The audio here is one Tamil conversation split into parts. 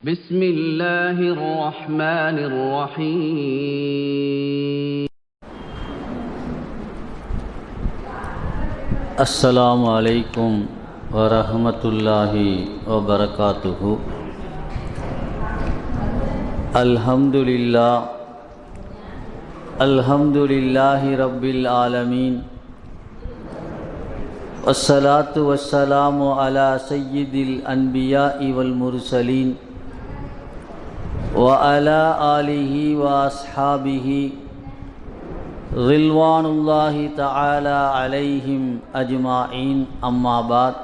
بسم الله الرحمن الرحيم السلام عليكم ورحمة الله وبركاته. الحمد لله رب العالمين، والصلاة والسلام على سيد الأنبياء والمرسلين وعلى آله وأصحابه رضوان الله تعالى عليهم أجمعين. أما بعد،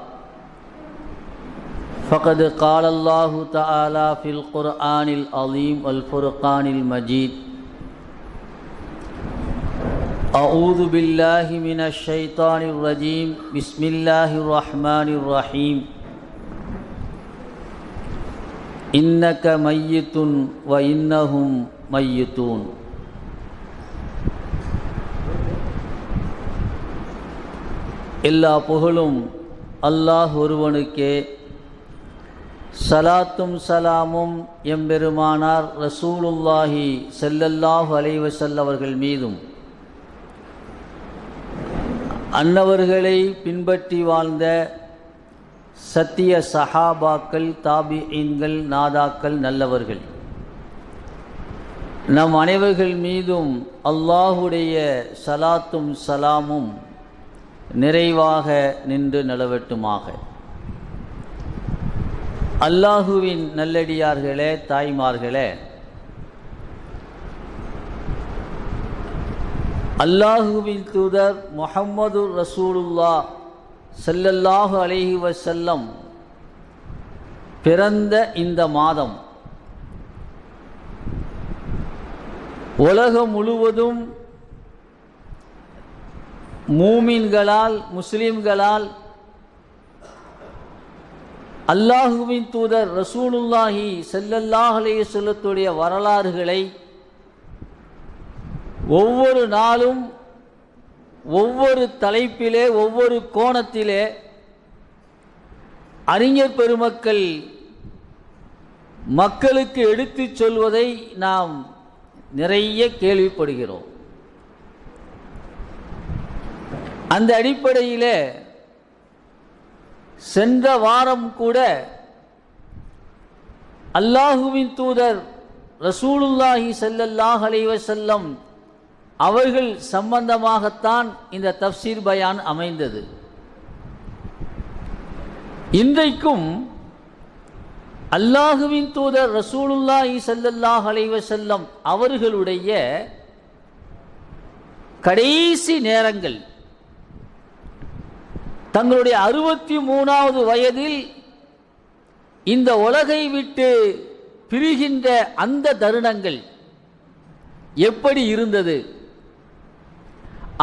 فقد قال الله تعالى في القرآن العظيم والفرقان المجيد: أعوذ بالله من الشيطان الرجيم، بسم الله الرحمن الرحيم. إنك ميت وإنهم ميتون. எல்லா புகழும் அல்லாஹ் ஒருவனுக்கே, சலாத்தும் சலாமும் எம்பெருமானார் ரசூலுல்லாஹி ஸல்லல்லாஹு அலைஹி வஸல்லம் அவர்கள் மீதும், அன்னவர்களை பின்பற்றி வாழ்ந்த சத்திய சஹாபாக்கள், தாபிஈன்கள், நாதாக்கள், நல்லவர்கள் நம் அனைவர்கள் மீதும் அல்லாஹுடைய சலாத்தும் சலாமும் நிறைவாக நின்று நிலவட்டுமாக. அல்லாஹுவின் நல்லடியார்களே, தாய்மார்களே, அல்லாஹுவின் தூதர் முஹம்மது ரசூலுல்லாஹ் ஸல்லல்லாஹு அலைஹி வஸல்லம் பிறந்த இந்த மாதம் உலகம் முழுவதும் மூமின்களால், முஸ்லிம்களால் அல்லாஹுவின் தூதர் ரசூலுல்லாஹி ஸல்லல்லாஹு அலைஹி வஸல்லத்துடைய வரலாறுகளை ஒவ்வொரு நாளும் ஒவ்வொரு தலைப்பிலே, ஒவ்வொரு கோணத்திலே அறிஞர் பெருமக்கள் மக்களுக்கு எடுத்துச் சொல்வதை நாம் நிறைய கேள்விப்படுகிறோம். அந்த அடிப்படையில் சென்ற வாரம் கூட அல்லாஹுவின் தூதர் ரசூலுல்லாஹி ஸல்லல்லாஹு அலைஹி வஸல்லம் அவர்கள் சம்பந்தமாகத்தான் இந்த தஃப்சீர் பயான் அமைந்தது. இன்றைக்கும் அல்லாஹுவின் தூதர் ரசூலுல்லாஹி ஸல்லல்லாஹு அலைஹி வஸல்லம் அவர்களுடைய கடைசி நேரங்கள், தங்களுடைய 63வது வயதில் இந்த உலகை விட்டு பிரிகின்ற அந்த தருணங்கள் எப்படி இருந்தது,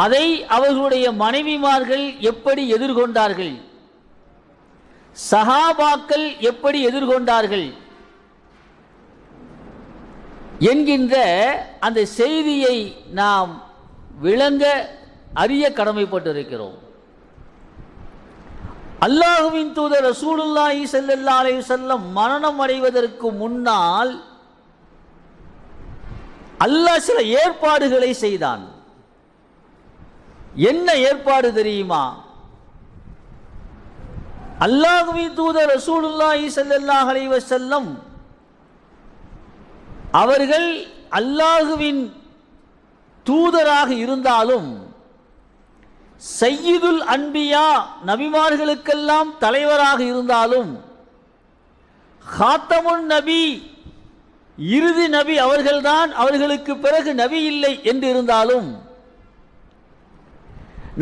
அதை அவர்களுடைய மனைவிமார்கள் எப்படி எதிர்கொண்டார்கள், சஹாபாக்கள் எப்படி எதிர்கொண்டார்கள் என்கின்ற அந்த செய்தியை நாம் விளங்க அறிய கடமைப்பட்டிருக்கிறோம். அல்லாஹுவின் தூதர் ரசூலுல்லாஹி ஸல்லல்லாஹு அலைஹி வஸல்லம் மரணம் அடைவதற்கு முன்னால் அல்லாஹ் சில ஏற்பாடுகளை செய்தான். என்ன ஏற்பாடு தெரியுமா? அல்லாஹுவின் தூதர் ரசூலுல்லாஹி ஸல்லல்லாஹு அலைஹி வஸல்லம் அவர்கள் அல்லாஹுவின் தூதராக இருந்தாலும், சய்யிதுல் அன்பியா, நபிமார்களுக்கெல்லாம் தலைவராக இருந்தாலும், ஹாத்தமுன் நபி, இறுதி நபி அவர்கள்தான், அவர்களுக்கு பிறகு நபி இல்லை என்று இருந்தாலும்,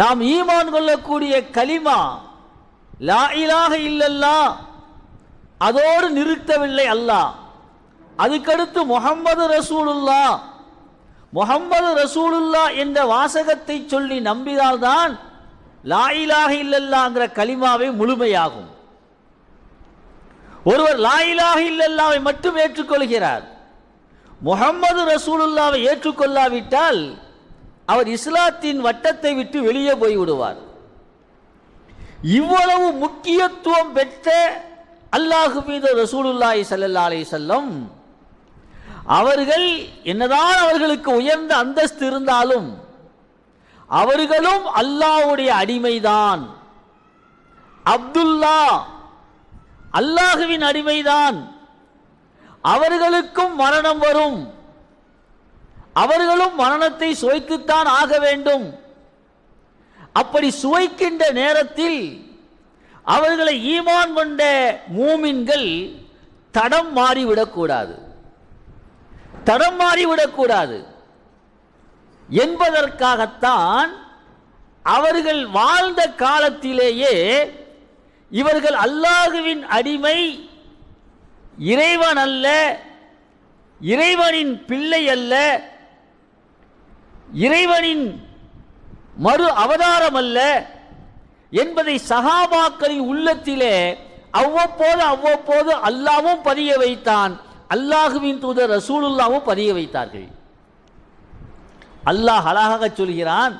நாம் ஈமான் கொள்ளக்கூடிய கலிமா லா இலாஹ இல்லல்லாஹ் அதோடு நிறுத்தவில்லை அல்லாஹ். அதுக்கடுத்து முஹம்மது ரசூலுல்லாஹ், முஹம்மது ரசூலுல்லாஹ் என்ற வாசகத்தை சொல்லி நம்பினால்தான் லா இலாஹ இல்லல்லாஹ்ங்கிற கலிமாவை முழுமையாகும். ஒருவர் லா இலாஹ இல்லல்லாஹ்வை மட்டும் ஏற்றுக்கொள்கிறார், முஹம்மது ரசூலுல்லாஹ்வை ஏற்றுக்கொள்ளாவிட்டால் அவர் இஸ்லாத்தின் வட்டத்தை விட்டு வெளியே போய்விடுவார். இவ்வளவு முக்கியத்துவம் பெற்ற அல்லாஹ் மீது ரசூலுல்லாஹி ஸல்லல்லாஹு அலைஹி வஸல்லம் அவர்கள் என்னதான் அவர்களுக்கு உயர்ந்த அந்தஸ்து இருந்தாலும் அவர்களும் அல்லாஹ்வுடைய அடிமைதான். அப்துல்லா அல்லாஹ்வின் அடிமைதான். அவர்களுக்கும் மரணம் வரும், அவர்களும் மரணத்தை சுவைத்துத்தான் ஆக வேண்டும். அப்படி சுவைக்கின்ற நேரத்தில் அவர்களை ஈமான் கொண்ட மூமின்கள் தடம் மாறிவிடக்கூடாது, தடம் மாறிவிடக்கூடாது என்பதற்காகத்தான் அவர்கள் வாழ்ந்த காலத்திலேயே இவர்கள் அல்லாஹ்வின் அடிமை, இறைவன் அல்ல, இறைவனின் பிள்ளை அல்ல, இறைவனின் மறு அவதாரம் அல்ல என்பதை சஹாபாக்களின் உள்ளத்திலே அவ்வப்போது அல்லாஹ்வும் பதிய வைத்தான், அல்லாஹ்வின் தூதர் ரசூலுல்லாஹ்வும் பதிய வைத்தார்கள். அல்லாஹ் அழகாக சொல்கிறான்,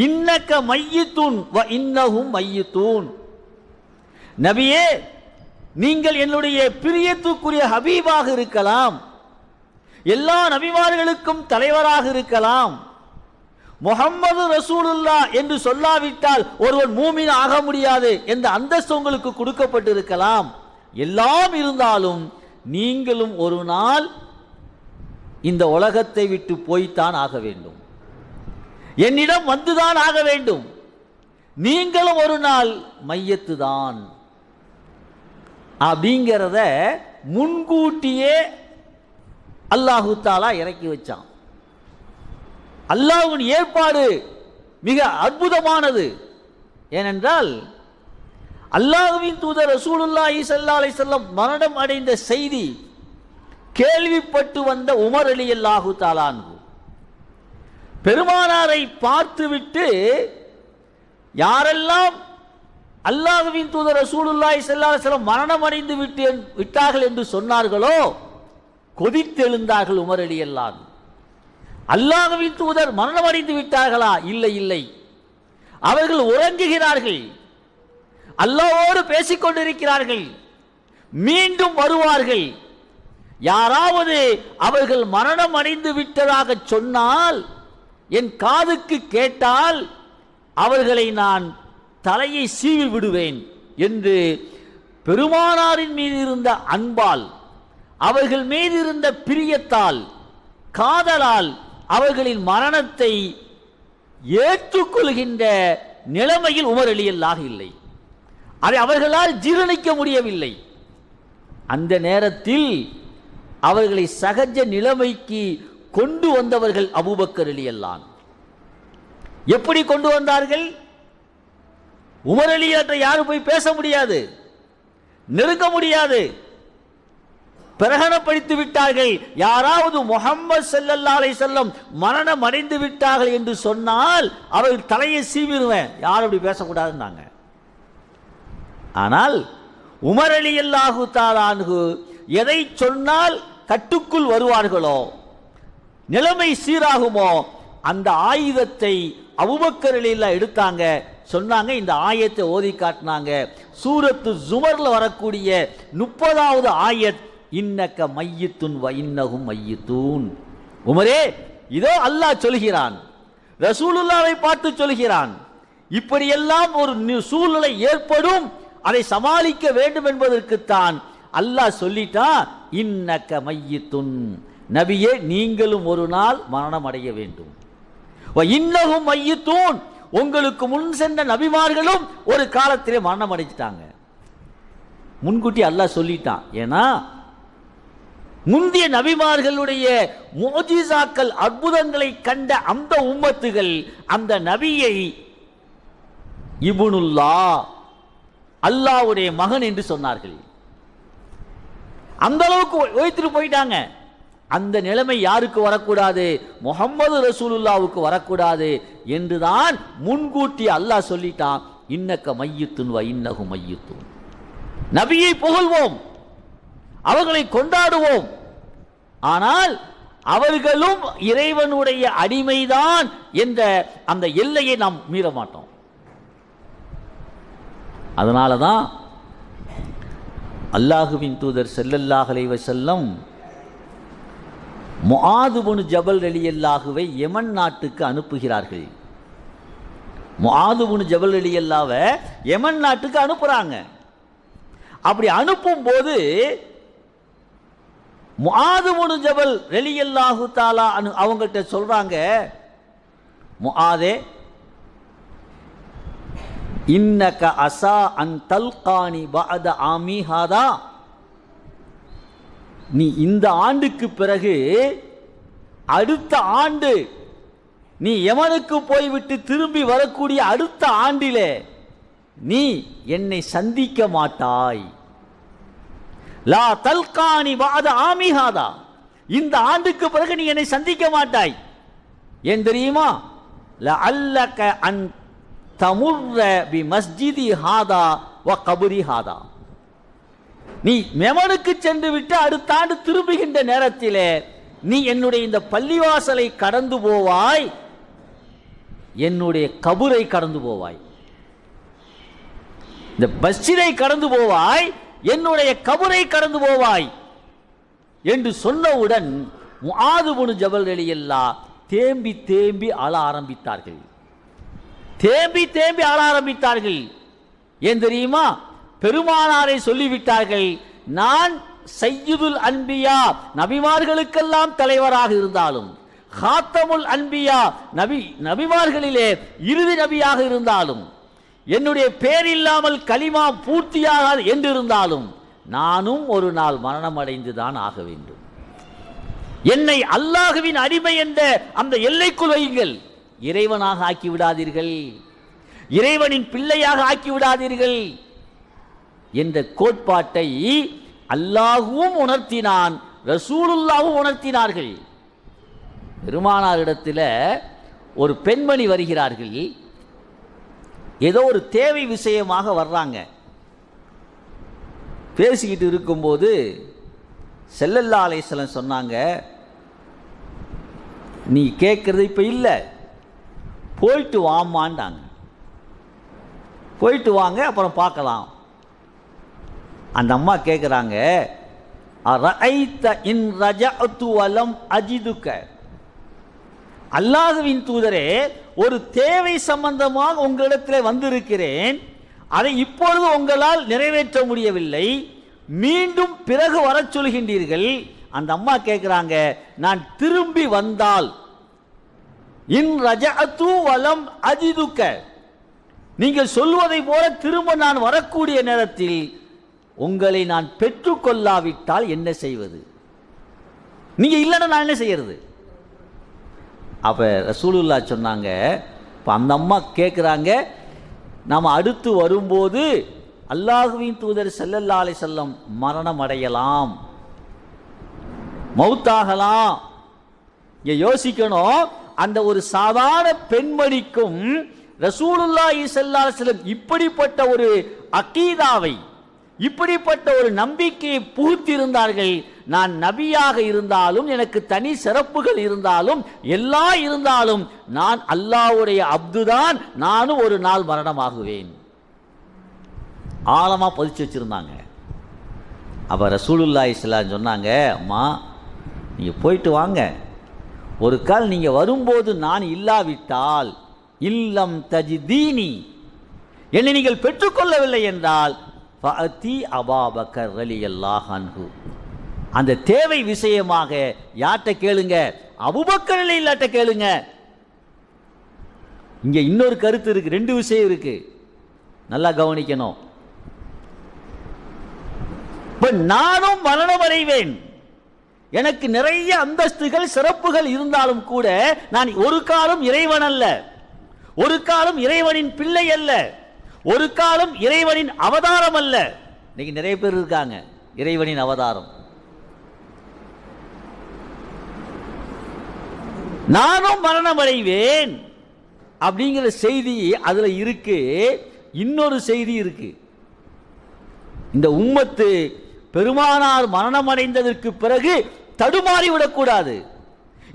இன்னக மையித்துன் வ இன்னஹும் மையித்தூன். நபியே, நீங்கள் என்னுடைய பிரியத்துக்குரிய ஹபீபாக இருக்கலாம், எல்லா நபிமார்களுக்கும் தலைவராக இருக்கலாம், முஹம்மது ரசூலுல்லாஹ் என்று சொல்லாவிட்டால் ஒருவன் மூமின் ஆக முடியாது என்ற அந்தஸ்து உங்களுக்கு கொடுக்கப்பட்டிருக்கலாம். எல்லாம் இருந்தாலும் நீங்களும் ஒரு நாள் இந்த உலகத்தை விட்டு போய்த்தான் ஆக வேண்டும், என்னிடம் வந்துதான் ஆக வேண்டும். நீங்களும் ஒரு நாள் மையத்து தான் அப்படிங்கிறத முன்கூட்டியே அல்லாஹு தாலா இறக்கி வச்சான். அல்லாஹ்வின் ஏற்பாடு மிக அற்புதமானது. ஏனென்றால் அல்லாஹ்வின் தூதர் ரசூலுல்லாஹி ஸல்லல்லாஹு அலைஹி வஸல்லம் மரணம் அடைந்த செய்தி கேள்விப்பட்டு வந்த உமர் ரலியல்லாஹு தஆலா அன்ஹு பெருமானாரை பார்த்துவிட்டு யாரெல்லாம் அல்லாஹ்வின் தூதர் ரசூலுல்லாஹி ஸல்லல்லாஹு அலைஹி வஸல்லம் மரணம் அடைந்து விட்டார்கள் என்று சொன்னார்களோ கொதித்தெழுந்தார்கள் உமர் ரலியல்லாஹு அன்ஹு. அல்லாஹ்வின் தூதர் மரணம் அடைந்து விட்டார்களா? இல்லை இல்லை, அவர்கள் உறங்குகிறார்கள், அல்லாஹ்வோடு பேசிக் கொண்டிருக்கிறார்கள், மீண்டும் வருவார்கள். யாராவது அவர்கள் மரணம் அடைந்து விட்டதாக சொன்னால், என் காதுக்கு கேட்டால் அவர்களை நான் தலையை சீவி விடுவேன் என்று பெருமானாரின் மீது இருந்த அன்பால், அவர்கள் மீது இருந்த பிரியத்தால், காதலால் அவர்களின் மரணத்தை ஏற்றுக்கொள்கின்ற நிலைமையில் உமர் ரலியல்லாஹு இல்லை. அதை அவர்களால் ஜீரணிக்க முடியவில்லை. அந்த நேரத்தில் அவர்களை சகஜ நிலைமைக்கு கொண்டு வந்தவர்கள் அபூபக்கர் ரலியல்லாஹு. எப்படி கொண்டு வந்தார்கள்? உமர் ரலியல்லாஹு யாரும் போய் பேச முடியாது, நெருங்க முடியாது, பிரகடனப்படுத்தி விட்டார்கள். யாராவது முஹம்மது ஸல்லல்லாஹு அலைஹி வஸல்லம் மரணம் அடைந்து விட்டார்கள் என்று சொன்னால் அவர்கள் தலையை சீவிடுவேன், யாரும் அப்படி பேசக்கூடாதுன்னாங்க. ஆனால் உமர் ரலியல்லாஹு தஆலா அன்ஹு எதை சொன்னால் கட்டுக்குள் வருவார்களோ, நிலைமை சீராகுமோ, அந்த ஆயுதத்தை அபூபக்கர் ரலியல்லாஹு எடுத்தாங்க, சொன்னாங்க. இந்த ஆயத்தை ஓதி காட்டினாங்க. சூரத்து ஜுமர்ல வரக்கூடிய 30வது ஆயத், இன்னக மையித்துன் வ இன்னஹும் மையித்தூன். உமரே, இதோ அல்லாஹ் சொல்கிறான், ரசூலுல்லாஹ்வை பார்த்து சொல்கிறான், இப்படியெல்லாம் ஒரு சூழ்நிலை ஏற்படும், அதை சமாளிக்க வேண்டும் என்பதற்குத்தான் அல்லாஹ் சொல்லிட்டா, இன்னக மையித்துன், நபியே நீங்களும் ஒரு நாள் மரணம் அடைய வேண்டும், வ இன்னஹும் மையித்தூன், உங்களுக்கு முன் சென்ற நபிமார்களும் ஒரு காலத்திலே மரணம் அடைஞ்சிட்டாங்க. முன்கூட்டி அல்லாஹ் சொல்லிட்டான். ஏன்னா முந்திய நபிமார்களுடைய முஜிசாக்கள், அற்புதங்களை கண்ட அந்த உம்மத்துகள் அந்த நபியை இப்னுல்லா, அல்லாஹ்வுடைய மகன் என்று சொன்னார்கள். அந்த அளவுக்கு வைத்துட்டு போயிட்டாங்க. அந்த நிலைமை யாருக்கு வரக்கூடாது? முஹம்மது ரசூலுல்லாவுக்கு வரக்கூடாது என்றுதான் முன்கூட்டி அல்லாஹ் சொல்லிட்டான். இன்னக மையித்துன் வ இன்னஹும் மையித்தூன். நபியை புகழ்வோம், அவர்களை கொண்டாடுவோம், ஆனால் அவர்களும் இறைவனுடைய அடிமைதான் என்ற அந்த எல்லையை நாம் மீற மாட்டோம். அதனால தான் அல்லாஹுவின் தூதர் ஸல்லல்லாஹு அலைஹி வஸல்லம் முஆது இப்னு ஜபல் ரலியல்லாஹுவை யமன் நாட்டுக்கு அனுப்புகிறார்கள். முஆது இப்னு ஜபல் ரலியல்லாஹுவை யமன் நாட்டுக்கு அனுப்புறாங்க. அப்படி அனுப்பும்போது முஆது இப்னு ஜபல் ரலியல்லாஹு தஆலா அவங்கள்ட்ட சொல்றாங்க, முஆதே இன்னக அஸா அன் தல்கானி பஅத ஆமி ஹாதா, நீ இந்த ஆண்டுக்கு பிறகு அடுத்த ஆண்டு நீ யமனுக்கு போய்விட்டு திரும்பி வரக்கூடிய அடுத்த ஆண்டிலே நீ என்னை சந்திக்க மாட்டாய். லா தல்கானி பஅத ஆமி ஹாதா, இந்த ஆண்டுக்கு பிறகு நீ என்னை சந்திக்க மாட்டாய். ஏன் தெரியுமா? லஅல்லக அன் தமுர்ர பி மஸ்ஜிதி ஹாதா வ கபரி ஹாதா, நீ யமனுக்கு சென்று விட்டு அடுத்த ஆண்டு திரும்புகின்ற நேரத்திலே நீ என்னுடைய இந்த பள்ளிவாசலை கடந்து போவாய், என்னுடைய கபரை கடந்து போவாய். இந்த மஸ்ஜிதை கடந்து போவாய், என்னுடைய கபரை கடந்து போவாய் என்று சொன்னவுடன் முஆது இப்னு ஜபல் ரலியல்லாஹு தேம்பி தேம்பி அழ ஆரம்பித்தார்கள். தேம்பி தேம்பி அழ ஆரம்பித்தார்கள். ஏன் தெரியுமா? பெருமானாரை சொல்லிவிட்டார்கள், நான் சய்யிதுல் அன்பியா, நபிமார்களுக்கெல்லாம் தலைவராக இருந்தாலும், ஹாத்தமுல் அன்பியா, நபிமார்களிலே இறுதி நபியாக இருந்தாலும், என்னுடைய பேர் இல்லாமல் கலிமா பூர்த்தியாக என்றிருந்தாலும் நானும் ஒரு நாள் மரணம் அடைந்துதான் ஆக வேண்டும். என்னை அல்லாஹுவின் அடிமை என்ற அந்த எல்லைக்குள் வையுங்கள், இறைவனாக ஆக்கி விடாதீர்கள், இறைவனின் பிள்ளையாக ஆக்கி விடாதீர்கள் என்ற கோட்பாட்டை அல்லாஹுவும் உணர்த்தினான், ரசூலுல்லாஹும் உணர்த்தினார்கள். பெருமானாரிடத்தில் ஒரு பெண்மணி வருகிறார்கள், ஏதோ ஒரு தேவை விஷயமாக வர்றாங்க. பேசிக்கிட்டு இருக்கும்போது ஸல்லல்லாஹு அலைஹி வஸல்லம் சொன்னாங்க, நீ கேட்கறது இப்போ இல்லை, போயிட்டு வாமாண்டாங்க. போயிட்டு வாங்க, அப்புறம் பார்க்கலாம். அந்த அம்மா கேட்குறாங்க, அரஐத இன் ரஜஅது வலம் அஜிதுக, அல்லாஹ்வின் தூதரே, ஒரு தேவை சம்பந்தமாக உங்களிடத்தில் வந்திருக்கிறேன், அதை இப்பொழுது உங்களால் நிறைவேற்ற முடியவில்லை, மீண்டும் பிறகு வர சொல்கின்றீர்கள். அந்த அம்மா கேட்குறாங்க, நான் திரும்பி வந்தால், இன் ரஜஅது வலம் அஜிதுக, நீங்கள் சொல்வதை போல திரும்ப நான் வரக்கூடிய நேரத்தில் உங்களை நான் பெற்றுக்கொள்ளாவிட்டால் என்ன செய்வது? நீங்க இல்லைன்னா நான் என்ன செய்யறது? அப்ப ரசூலுல்லாஹ் சொன்னாங்க, இப்போ அந்த அம்மா கேட்குறாங்க, நாம் அடுத்து வரும்போது அல்லாஹுவின் தூதர் ஸல்லல்லாஹு அலைஹி வஸல்லம் மரணம் அடையலாம், மௌத்தாகலாம். இங்க யோசிக்கணும், அந்த ஒரு சாதாரண பெண்மணிக்கும் ரசூலுல்லாஹி ஸல்லல்லாஹு அலைஹி வஸல்லம் இப்படிப்பட்ட ஒரு அகீதாவை, இப்படிப்பட்ட ஒரு நம்பிக்கையை புகுத்திருந்தார்கள். நான் நபியாக இருந்தாலும், எனக்கு தனி சிறப்புகள் இருந்தாலும், எல்லாம் இருந்தாலும், நான் அல்லாஹ்வுடைய அப்துதான், நானும் ஒரு நாள் மரணமாகுவேன். ஆழமா பதிச்சு வச்சிருந்தாங்க. அப்ப ரசூலுல்லாஹி ஸல்லல்லாஹு அலைஹி வஸல்லம் சொன்னாங்க, அம்மா நீங்க போயிட்டு வாங்க, ஒரு கால் நீங்க வரும்போது நான் இல்லாவிட்டால், இல்லம் தஜிதீனி, என்னை நீங்கள் பெற்றுக்கொள்ளவில்லை என்றால் ஃபஅதி அபூபக்கர் ரலியல்லாஹு அன்ஹு, அந்த தேவை விஷயமாக யார்கிட்ட கேளுங்க? அபூபக்கர் ரலியல்லாஹு கேளுங்க. இங்க இன்னொரு கருத்து இருக்கு, ரெண்டு விஷயம் இருக்கு, நல்லா கவனிக்கணும். இப்ப நானும் மரணம் அடைவேன், எனக்கு நிறைய அந்தஸ்துகள் சிறப்புகள் இருந்தாலும் கூட நான் ஒரு காலம் இறைவன் அல்ல, ஒரு காலம் இறைவனின் பிள்ளை அல்ல, ஒரு காலம் இறைவனின் அவதாரம் அல்ல. இன்னைக்கு நிறைய பேர் இருக்காங்க இறைவனின் அவதாரம். நானும் மரணம் அடைவேன் அப்படிங்கிற செய்தி அதுல இருக்கு. இன்னொரு செய்தி இருக்கு, இந்த உம்மத்து பெருமானார் மரணம் அடைந்ததற்கு பிறகு தடுமாறி விடக்கூடாது,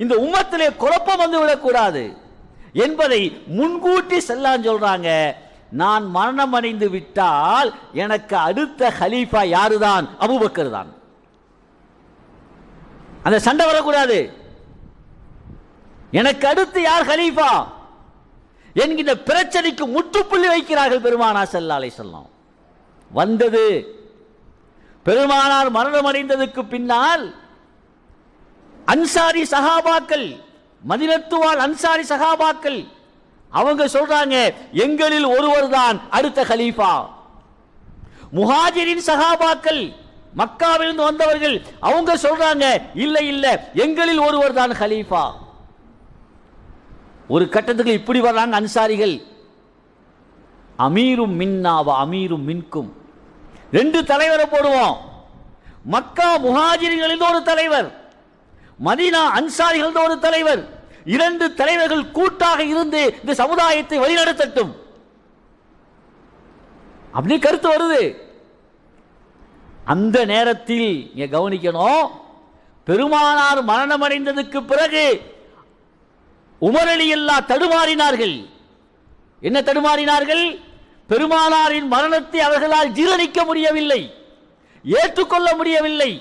இந்த உம்மத்திலே குழப்பம் வந்து விடக்கூடாது என்பதை முன்கூட்டி செல்லான்னு சொல்றாங்க. நான் மரணம் அடைந்து விட்டால் எனக்கு அடுத்த ஹலீஃபா யாருதான்? அபூபக்கர் தான். அந்த சண்டை வரக்கூடாது. எனக்கு அடுத்து யார் ஹலீஃபா என்கின்ற பிரச்சனைக்கு முற்றுப்புள்ளி வைக்கிறார்கள் பெருமானார் ஸல்லல்லாஹு அலைஹி வஸல்லம். வந்தது பெருமானார் மரணம் அடைந்ததற்கு பின்னால் அன்சாரி சஹாபாக்கள், மதீனத்து வாழ் அன்சாரி சஹாபாக்கள் அவங்க சொல்றாங்க, எங்களில் ஒருவர் தான் அடுத்த கலீஃபா. முஹாஜிரின் சஹாபாக்கள், மக்காவிலிருந்து வந்தவர்கள், அவங்க சொல்றாங்க, இல்ல இல்ல எங்களில் ஒருவர் தான் கலீஃபா. ஒரு கட்டத்துக்கு இப்படி வர்றாங்க அன்சாரிகள், அமீரும் மின்னாவ அமீரும் மின்கும், ரெண்டு தலைவரை போடுவோம். மக்கா முஹாஜிரிகளில் ஒரு தலைவர், மதீனா அன்சாரிகள் ஒரு தலைவர், இரண்டு தலைவர்கள் கூட்டாக இருந்து இந்த சமுதாயத்தை வழிநடத்தட்டும். அப்படி கருத்து வருது. அந்த நேரத்தில் இங்க கவனிக்கணும், பெருமானார் மரணம் அடைந்ததுக்கு பிறகு உமர் ரலியல்லாஹு தடுமாறினார்கள். என்ன தடுமாறினார்கள்? பெருமானாரின் மரணத்தை அவர்களால் ஜீரணிக்க முடியவில்லை, ஏற்றுக்கொள்ள முடியவில்லை.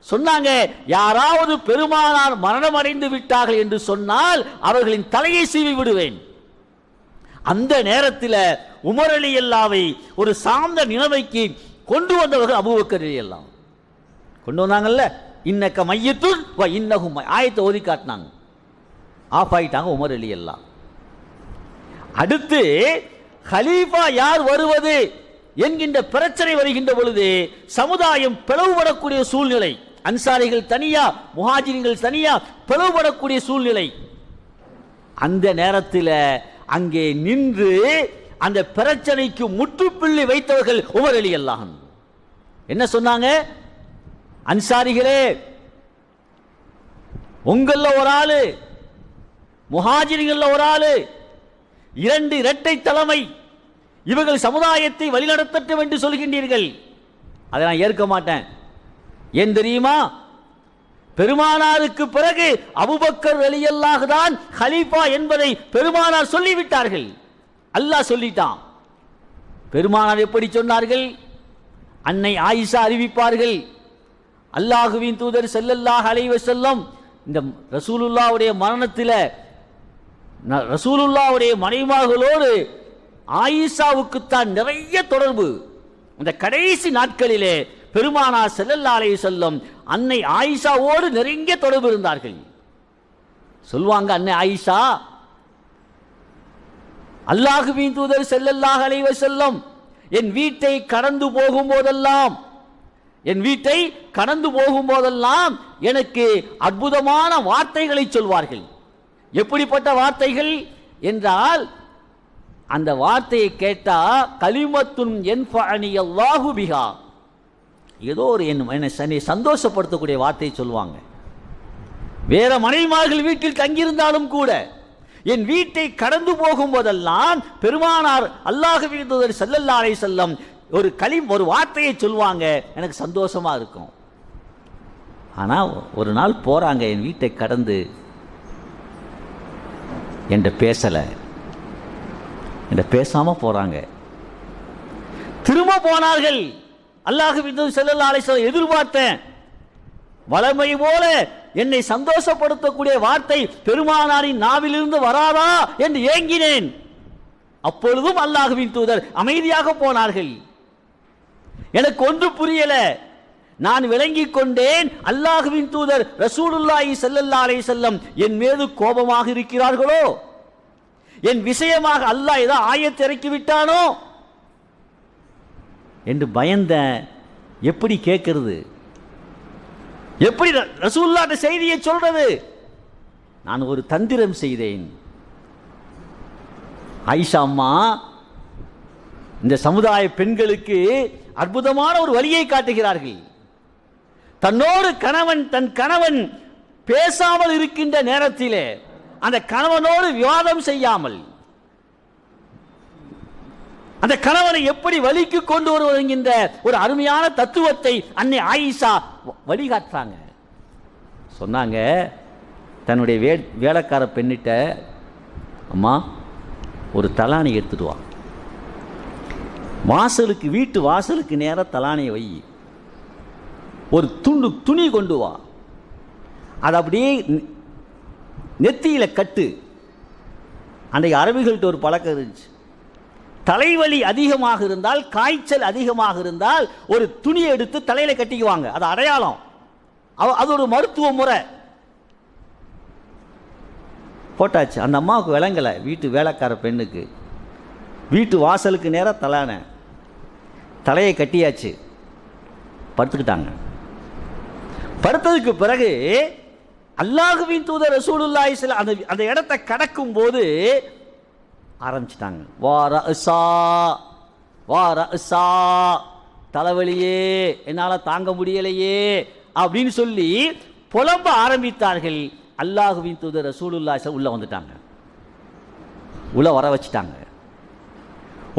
சொன்னாங்க, யாராவது பெருமானார் மரணம் அடைந்து விட்டார்கள் என்று சொன்னால் அவர்களின் தலையை சீவி விடுவேன். அந்த நேரத்தில் உமர் ரலியல்லாஹு ஒரு சார்ந்த நிலைமைக்கு கொண்டு வந்தவர்கள் அபூபக்கர் ரலியல்லாஹு. கொண்டு வந்தாங்கல்ல, இன்னக்க மையத்துன் வ இன்னஹும், ஆயத்தை ஓதி காட்டினாங்க, ஆஃப் ஆயிட்டாங்க உமர் ரலியல்லாஹு. அடுத்து ஹலீஃபா யார் வருவது என்கின்ற பிரச்சனை வருகின்ற பொழுது சமுதாயம் பிளவுபடக்கூடிய சூழ்நிலை, அன்சாரிகள் தனியா முஹாஜிர்கள் தனியா பிளவுபடக்கூடிய சூழ்நிலை. அந்த நேரத்தில் அங்கே நின்று அந்த பிரச்சனைக்கு முற்றுப்புள்ளி வைத்தவர்கள் உமர் ரலியல்லாஹு. என்ன சொன்னாங்க? அன்சாரிகளே, உங்கள ஒரு ஆளு, முஹாஜிர்கள் ஒரு ஆளு, இரண்டு இரட்டை தலைமை, இவர்கள் சமுதாயத்தை வழிநடத்தட்டும் என்று சொல்கின்றீர்கள். அதை நான் ஏற்க மாட்டேன். ஏன் தெரியுமா? பெருமானாருக்கு பிறகு அபூபக்கர் ரலியல்லாஹு தான் கலீஃபா என்பதை பெருமானார் சொல்லிவிட்டார்கள். அல்லாஹ் சொல்லிட்டான். பெருமானார் எப்படி சொன்னார்கள்? அன்னை ஆயிஷா அறிவிப்பார்கள், அல்லாஹுவின் தூதர் ஸல்லல்லாஹு அலைஹி வஸல்லம் இந்த ரசூலுல்லாஹ்வுடைய மரணத்தில் ரசூலுல்லாஹ்வுடைய மனைவிமார்களோடு ஆயிஷாவுக்கு தான் நிறைய தொடர்பு. இந்த கடைசி நாட்களிலே பெருமானார் ஸல்லல்லாஹு அலைஹி வஸல்லம் அன்னை ஆயிஷாவோடு நெருங்கிய தொடர்பு இருந்தார்கள். சொல்வாங்க, அன்னை ஆயிஷா, அல்லாஹுவின் தூதர் ஸல்லல்லாஹு அலைஹி வஸல்லம் என் வீட்டை கடந்து போகும்போதெல்லாம் எனக்கு அற்புதமான வார்த்தைகளை சொல்வார்கள். எப்படிப்பட்ட வார்த்தைகள் என்றால், அந்த வார்த்தையை கேட்டா கலிமத்துன் யன்ஃபஅனி அல்லாஹு பிஹா, ஏதோ ஒரு என்னை சந்தோஷப்படுத்தக்கூடிய வார்த்தையை சொல்லுவாங்க. வேற மனைவிமார்கள் வீட்டில் தங்கியிருந்தாலும் கூட என் வீட்டை கடந்து போகும்போதெல்லாம் பெருமானார் அல்லாஹ்வின் தூதர் ஸல்லல்லாஹு அலைஹி வஸல்லம் ஒரு வார்த்தையை சொல்லுவாங்க, எனக்கு சந்தோஷமா இருக்கும். ஆனால் ஒரு நாள் போறாங்க, என் வீட்டை கடந்து என்கிட்ட பேசலை, என்கிட்ட பேசாம போறாங்க. திரும்ப போனார்கள். அல்லாஹ்வின் தூதர் ஸல்லல்லாஹு அலைஹி வஸல்லம் எதிர்பார்த்தேன், வளமை போல என்னை சந்தோஷப்படுத்தக்கூடிய வார்த்தை பெருமானாரின் நாவிலிருந்து வராதா என்று ஏங்கினேன். அப்பொழுதும் அல்லாஹ்வின் தூதர் அமைதியாக போனார்கள். எனக்கு ஒன்று புரியல. நான் விளங்கிக் கொண்டேன், அல்லாஹ்வின் தூதர் ரசூலுல்லாஹி ஸல்லல்லாஹு அலைஹி வஸல்லம் என் மீது கோபமாக இருக்கிறார்களோ, என் விஷயமாக அல்லாஹ் ஏதோ ஆயத்தை இறக்கி விட்டானோ என்று பயந்த. எப்படி கேட்கிறது? எப்படி ரசூலுல்லாஹ் செய்தியை சொல்றது? நான் ஒரு தந்திரம் செய்தேன். ஆயிஷா அம்மா இந்த சமுதாய பெண்களுக்கு அற்புதமான ஒரு வழியை காட்டுகிறார்கள். தன்னோடு தன் கணவன் பேசாமல் இருக்கின்ற நேரத்திலே அந்த கணவனோடு விவாதம் செய்யாமல் அந்த கணவனை எப்படி வழிக்கு கொண்டு வருவதுங்கின்ற ஒரு அருமையான தத்துவத்தை அன்னை ஆயிஷா வழிகாட்டுறாங்க. சொன்னாங்க, தன்னுடைய வேலைக்கார பெண்ணிட்ட, அம்மா ஒரு தலானி எடுத்துட்டு வா, வாசலுக்கு, வீட்டு வாசலுக்கு நேராக தலானையை வை, ஒரு துணி கொண்டு வா, அதை அப்படியே நெத்தியில் கட்டு. அன்றைக்கு அரபிகள்கிட்ட ஒரு பழக்கம் இருந்துச்சு, தலைவலி அதிகமாக இருந்தால், காய்ச்சல் அதிகமாக இருந்தால் ஒரு துணியை எடுத்து தலையில கட்டிக்குவாங்க. அது அடையாளம், அது ஒரு மருத்துவ முறை. போட்டாச்சு. அந்த அம்மாவுக்கு விளங்கலை, வீட்டு வேலைக்கார பெண்ணுக்கு. வீட்டு வாசலுக்கு நேராக தலையை கட்டியாச்சு, படுத்துக்கிட்டாங்க. படுத்ததுக்கு பிறகு அல்லாஹ்வின் தூதர் ரசூலுல்லாஹி ஸல்லல்லாஹு அலைஹி வஸல்லம் அந்த இடத்தை கடக்கும் போது ஆரம்பிச்சிட்டாங்க, வாரஸா, தலைவலியே, என்னால் தாங்க முடியலையே அப்படின்னு சொல்லி புலம்ப ஆரம்பித்தார்கள். அல்லாஹ்வின் தூதர் ரசூலுல்லாஹி ஸல்லல்லாஹு உள்ள வந்துட்டாங்க, உள்ள வர வச்சிட்டாங்க.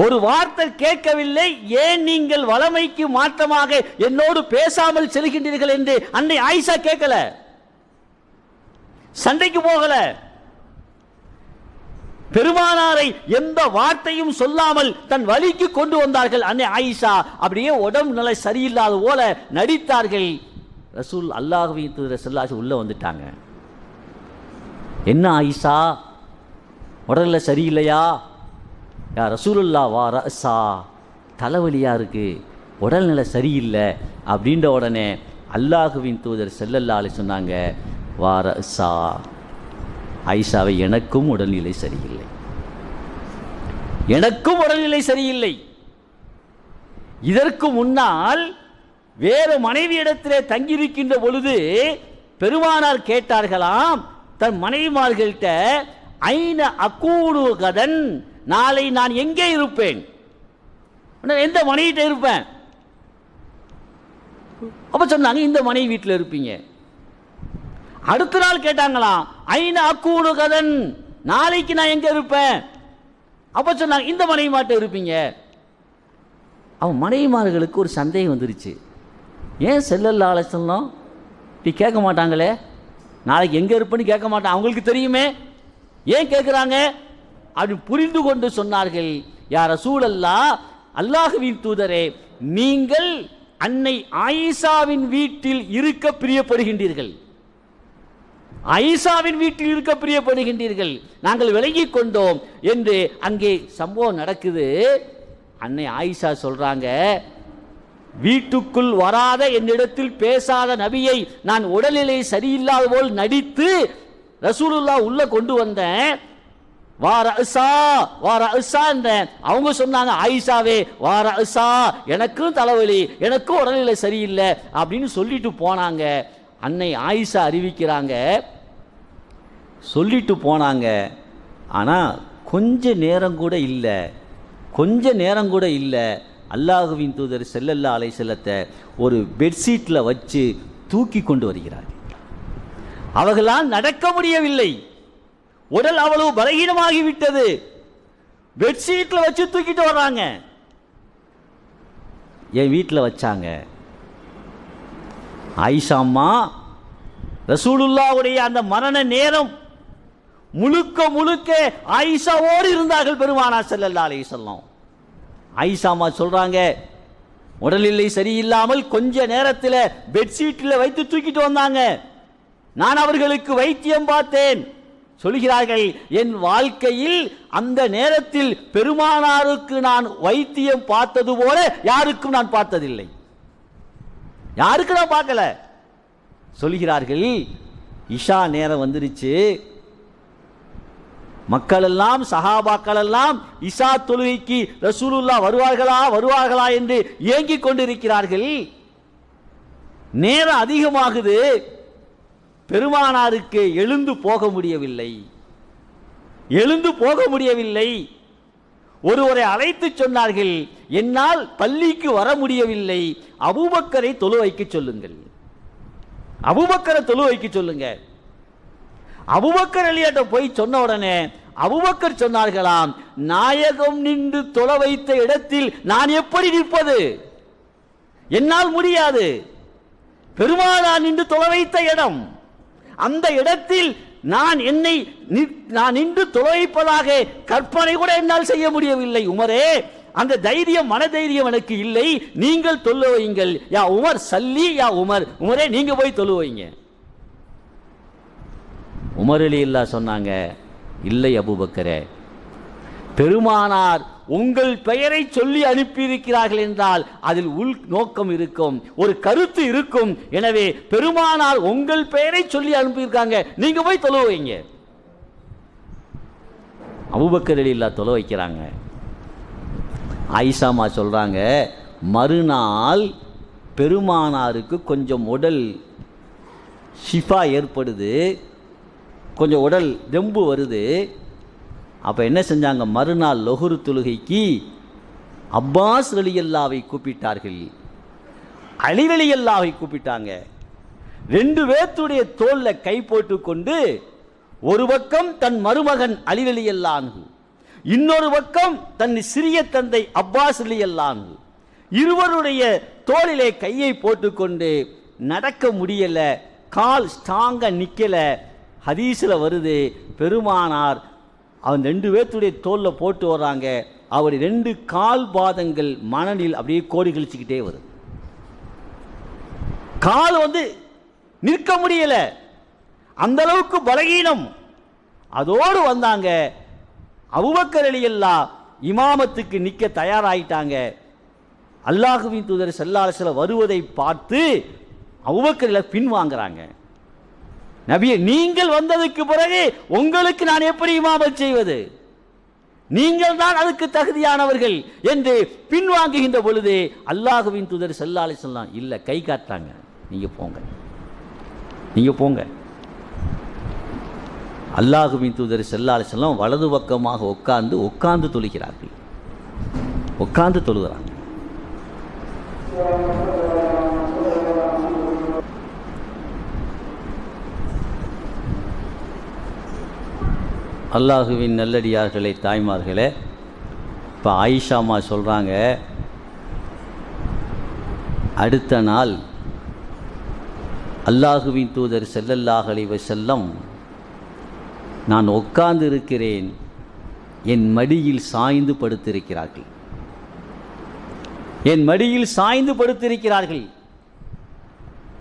ஒரு வார்த்தை கேட்கவில்லை. ஏன் நீங்கள் வளமைக்கு மாற்றமாக என்னோடு பேசாமல் செல்கின்றீர்கள் என்று அன்னை ஆயிஷா கேட்கல, சண்டைக்கு போகல. பெருமானாரை எந்த வார்த்தையும் சொல்லாமல் தன் வழிக்கு கொண்டு வந்தார்கள் அன்னை ஆயிஷா. அப்படியே உடம்பு நிலை சரியில்லாத போல நடித்தார்கள். ரசூல் அல்லாஹ்வின் தூதர் ஸல்லல்லாஹு அலைஹி உள்ள வந்துட்டாங்க. என்ன ஆயிஷா, உடல்நிலை சரியில்லையா? யா ரசூலுல்லாஹ் வாரஸா, தலைவலியா இருக்கு, உடல்நிலை சரியில்லை அப்படின்ற உடனே அல்லாஹ்வின் தூதர் ஸல்லல்லாஹு அலைஹி சொன்னாங்க, வாரஸா, ஆயிஷாவை, எனக்கும் உடல்நிலை சரியில்லை, எனக்கும் உடல்நிலை சரியில்லை. இதற்கு முன்னால் வேறு மனைவியிடத்திலே தங்கியிருக்கின்ற பொழுது பெருமானார் கேட்டார்களாம் தன் மனைவிமார்கள்ட்ட, ஐன அகூனு கதன், நாளை நான் எங்கே இருப்பேன், எந்த மனைவிட்ட இருப்பேன்? அப்ப சொன்னாங்க, இந்த மனைவி வீட்டில் இருப்பீங்க. அடுத்த நாள் கேட்டாங்களாம், ஐன அக்கூனு கதன், நாளைக்கு நான் எங்க இருப்பேன்? அப்ப சொன்னாங்க, இந்த மனைவி மாட்ட இருப்பீங்க. அவன் மனைவிமார்களுக்கு ஒரு சந்தேகம் வந்துருச்சு, ஏன் ஸல்லல்லாஹு அலைஹி வஸல்லம் இப்படி கேட்க மாட்டாங்களே, நாளைக்கு எங்க இருப்பேன்னு கேட்க மாட்டாங்க, அவங்களுக்கு தெரியுமே, ஏன் கேட்குறாங்க அப்படி புரிந்து கொண்டு சொன்னார்கள், யா ரசூலல்லாஹ், அல்லாஹ்வின் தூதரே, நீங்கள் அன்னை ஆயிஷாவின் வீட்டில் இருக்க பிரியப்படுகின்றீர்கள், ஆயிஷாவின் வீட்டில் இருக்க பிரியப்படுகின்றீர்கள், நாங்கள் விலகிக் கொண்டோம் என்று அங்கே சம்பவம் நடக்குது. அன்னை ஆயிஷா சொல்றாங்க, வீட்டுக்குள் வராத, என்னிடத்தில் பேசாத நபியை நான் உடல்நிலை சரியில்லாத போல் நடித்து ரசூலுல்லாஹ் உள்ள கொண்டு வந்தேன். வாரஸா என்ற அவங்க சொன்னாங்க, ஆயிஷாவே வாரஸா, எனக்கும் தலைவலி, எனக்கும் உடல்நிலை சரியில்லை அப்படின்னு சொல்லிட்டு போனாங்க. அன்னை ஆயிஷா அறிவிக்கிறாங்க, சொல்லிட்டு போனாங்க, ஆனால் கொஞ்ச நேரம் கூட இல்லை, அல்லாஹ்வின் தூதர் ஸல்லல்லாஹு அலைஹி வஸல்லத்தை ஒரு பெட்ஷீட்டில் வச்சு தூக்கி கொண்டு வருகிறார்கள். அவர்களால் நடக்க முடியவில்லை, உடல் அவ்வளவு பலகீனமாகிவிட்டது, பெட்ஷீட்டில் வச்சு தூக்கிட்டு வர்றாங்க. என் வீட்டில் வச்சாங்க. ஆயிஷா அம்மா ரசூலுல்லாஹ்வுடைய அந்த மரண நேரம் முழுக்க ஆயிஷாவோடு இருந்தார்கள் பெருமானார் ஸல்லல்லாஹு அலைஹி வஸல்லம். ஆயிஷா அம்மா சொல்றாங்க, உடல்நிலை சரியில்லாமல் கொஞ்ச நேரத்தில் பெட்ஷீட்டில் வைத்து தூக்கிட்டு வந்தாங்க, நான் அவர்களுக்கு வைத்தியம் பார்த்தேன். சொல்கிறார்கள், என் வாழ்க்கையில் அந்த நேரத்தில் பெருமானாருக்கு நான் வைத்தியம் பார்த்தது போல யாருக்கும் நான் பார்த்ததில்லை, யாருக்கு நான் பார்க்கல. சொல்கிறார்கள், இஷா நேரம் வந்துருச்சு, மக்கள் எல்லாம், சஹாபாக்கள் எல்லாம் இஷா தொழுகைக்கு ரசூலுல்லாஹ் வருவார்களா என்று ஏங்கிக் கொண்டிருக்கிறார்கள். நேரம் அதிகமாகுது, பெருமானாருக்கு எழுந்து போக முடியவில்லை. ஒருவரை அழைத்து சொன்னார்கள், என்னால் பள்ளிக்கு வர முடியவில்லை, அபூபக்கரை தொழு வைக்க சொல்லுங்கள், அபூபக்கரை தொழு வைக்க சொல்லுங்க. அபூபக்கர் அலியாட்ட போய் சொன்ன உடனே அபூபக்கர் சொன்னார்களாம், நாயகம் நின்று தொழ வைத்த இடத்தில் நான் எப்படி நிற்பது, என்னால் முடியாது. பெருமானார் நின்று தொழ வைத்த இடம், அந்த இடத்தில் நான் நின்று தொழ வைப்பதாக கற்பனை கூட என்னால் செய்ய முடியவில்லை. உமரே, அந்த தைரியம் மன தைரியம் எனக்கு இல்லை, நீங்கள் தொழ வையுங்கள். யா உமர் சல்லி யா உமர், உமரே நீங்க போய் தொழ வைங்க. உமர் ரலியல்லாஹு சொன்னாங்க, இல்லை அபூபக்கரே, பெருமானார் உங்கள் பெயரை சொல்லி அனுப்பியிருக்கிறார்கள் என்றால் அதில் உள் நோக்கம் இருக்கும், ஒரு கருத்து இருக்கும். எனவே பெருமானார் உங்கள் பெயரை சொல்லி அனுப்பியிருக்காங்க, நீங்க போய் தொழ வைங்க. அபூபக்கர் ரலியல்லாஹு தொழ வைக்கிறாங்க. ஆயிஷாமா சொல்றாங்க, மறுநாள் பெருமானாருக்கு கொஞ்சம் உடல் ஷிஃபா ஏற்படுது, கொஞ்சம் உடல் தெம்பு வருது. அப்போ என்ன செஞ்சாங்க, மறுநாள் லொஹுர் தொழுகைக்கு அப்பாஸ் ரலியல்லாவை கூப்பிட்டார்கள், அலி ரலியல்லாவை கூப்பிட்டாங்க. ரெண்டு பேர்த்துடைய தோல்ல கை போட்டு கொண்டு ஒரு பக்கம் தன் மருமகன் அலி ரலியல்லாஹு, இன்னொரு பக்கம் தன் சிறிய தந்தை அப்பாஸ் ரலியல்லாஹு, இருவருடைய தோளிலே கையை போட்டுக்கொண்டு நடக்க முடியல, கால் ஸ்ட்ராங்கா நிக்கல. ஹதீஸில் வருது, பெருமானார் அவன் ரெண்டு பேர்த்துடைய தோல்ல போட்டு வர்றாங்க, அவருடைய ரெண்டு கால் பாதங்கள் மணலில் அப்படியே கோடி கழிச்சுக்கிட்டே வருது. கால் நிற்க முடியல, அந்த அளவுக்கு பலகீனம். அதோடு வந்தாங்க. அபூபக்கர் ரலியல்லாஹு இமாமத்துக்கு நிற்க தயாராயிட்டாங்க. அல்லாஹ்வின் தூதர் ஸல்லல்லாஹு அலைஹி வஸல்லம் வருவதை பார்த்து அபூபக்கர் பின் வாங்குறாங்க. நபியே, நீங்கள் வந்ததுக்கு பிறகு உங்களுக்கு நான் எப்படி இமாமத் செய்வது, நீங்கள் தான் அதுக்கு தகுதியானவர்கள் என்று பின்வாங்குகின்ற பொழுது அல்லாஹ்வின் தூதர் ஸல்லல்லாஹு அலைஹி வஸல்லம் இல்ல, கை காட்டாங்க, நீங்க போங்க, நீங்க போங்க. அல்லாஹ்வின் தூதர் ஸல்லல்லாஹு அலைஹி வஸல்லம் வலது பக்கமாக உட்கார்ந்து தொழுகிறார்கள், உட்கார்ந்து தொழுகிறாங்க. அல்லாஹுவின் நல்லடியார்களே, தாய்மார்களே, இப்போ ஆயிஷாமா சொல்கிறாங்க, அடுத்த நாள் அல்லாஹுவின் தூதர் ஸல்லல்லாஹு அலைஹி வஸல்லம் நான் உட்கார்ந்து இருக்கிறேன், என் மடியில் சாய்ந்து படுத்திருக்கிறார்கள், என் மடியில் சாய்ந்து படுத்திருக்கிறார்கள்.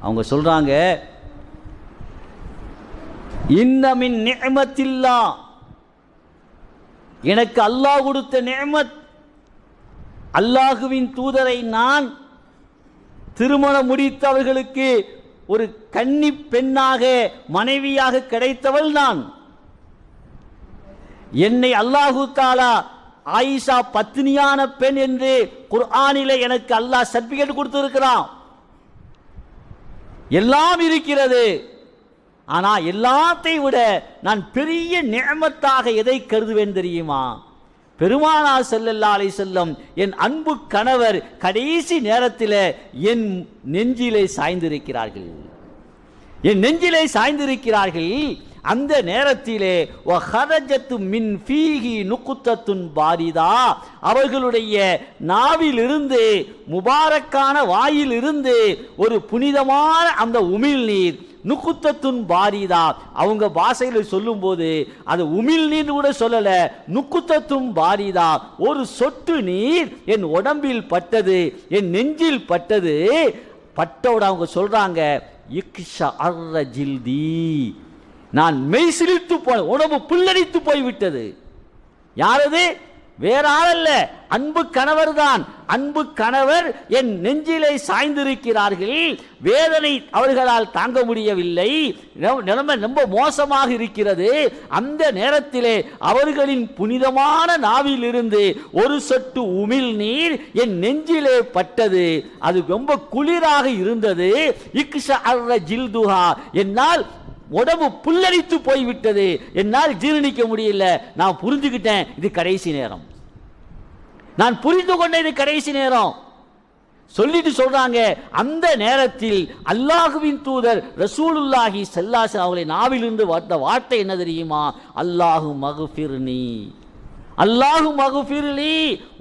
அவங்க சொல்கிறாங்க, இன்ன மின் நிஅமத்தில்லாஹ், எனக்கு அல்லாஹ் கொடுத்த நிஅமத், அல்லாஹுவின் தூதரை நான் திருமணம் முடித்தவர்களுக்கு ஒரு கன்னி பெண்ணாக மனைவியாக கிடைத்தவள் நான். என்னை அல்லாஹு தஆலா ஆயிஷா பத்னியான பெண் என்று குர்ஆனிலே எனக்கு அல்லாஹ் சர்டிபிகேட் கொடுத்திருக்கிறான். எல்லாம் இருக்கிறது. ஆனால் எல்லாத்தையும் விட நான் பெரிய நிஅமத்தாக எதை கருதுவேன் தெரியுமா? பெருமானார் ஸல்லல்லாஹு அலைஹி வஸல்லம் என் அன்பு கணவர் கடைசி நேரத்தில் என் நெஞ்சிலே சாய்ந்திருக்கிறார்கள், என் நெஞ்சிலே சாய்ந்திருக்கிறார்கள். அந்த நேரத்திலே வஹரஜத்து மின் ஃபீஹி நுக்தத்துன் பாரிதா, அவர்களுடைய நாவிலிருந்து, முபாரக்கான வாயிலிருந்து ஒரு புனிதமான அந்த உமிழ் நீர், நுக்குத்தத்துன் பாரிதா, அவங்க பாஷையில் சொல்லும் போது அது உமிழ் நீர் கூட சொல்லல, நுக்குத்தத்துன் பாரிதா, ஒரு சொட்டு நீர் என் உடம்பில் பட்டது, என் நெஞ்சில் பட்டது. பட்டோட அவங்க சொல்றாங்க, இக்ஷா அர்ர ஜில்தி, நான் மெய் சிலிர்த்து போய், உடம்பு புல்லரித்து போய்விட்டது. யாரது? வேற ஆளல்ல, அன்பு கணவர் தான். அன்பு கணவர் என் நெஞ்சிலே சாய்ந்திருக்கிறார்கள். வேதனை அவர்களால் தாங்க முடியவில்லை, நிலைமை ரொம்ப மோசமாக இருக்கிறது. அந்த நேரத்திலே அவர்களின் புனிதமான நாவிலிருந்து ஒரு சொட்டு உமிழ் நீர் என் நெஞ்சிலே பட்டது. அது ரொம்ப குளிராக இருந்தது. இக்ஷா அர்ர ஜில்துஹா, என்னால் உடம்பு புல்லரித்து போய்விட்டது, என்னால் ஜீரணிக்க முடியல. நான் புரிஞ்சுக்கிட்டேன், இது கடைசி நேரம், நான் புரிந்து கொண்ட இது கடைசி நேரம் சொல்லிட்டு சொல்றாங்க. அந்த நேரத்தில் அல்லாஹுவின் தூதர் ரசூலுல்லாஹி ஸல்லல்லாஹு அலைஹி வஸல்லம் அவர்களை நாவிலிருந்து வந்த வார்த்தை என்ன தெரியுமா? அல்லாஹு மக்ஃபிர்னி, அல்லாஹு மக்ஃபிர்லி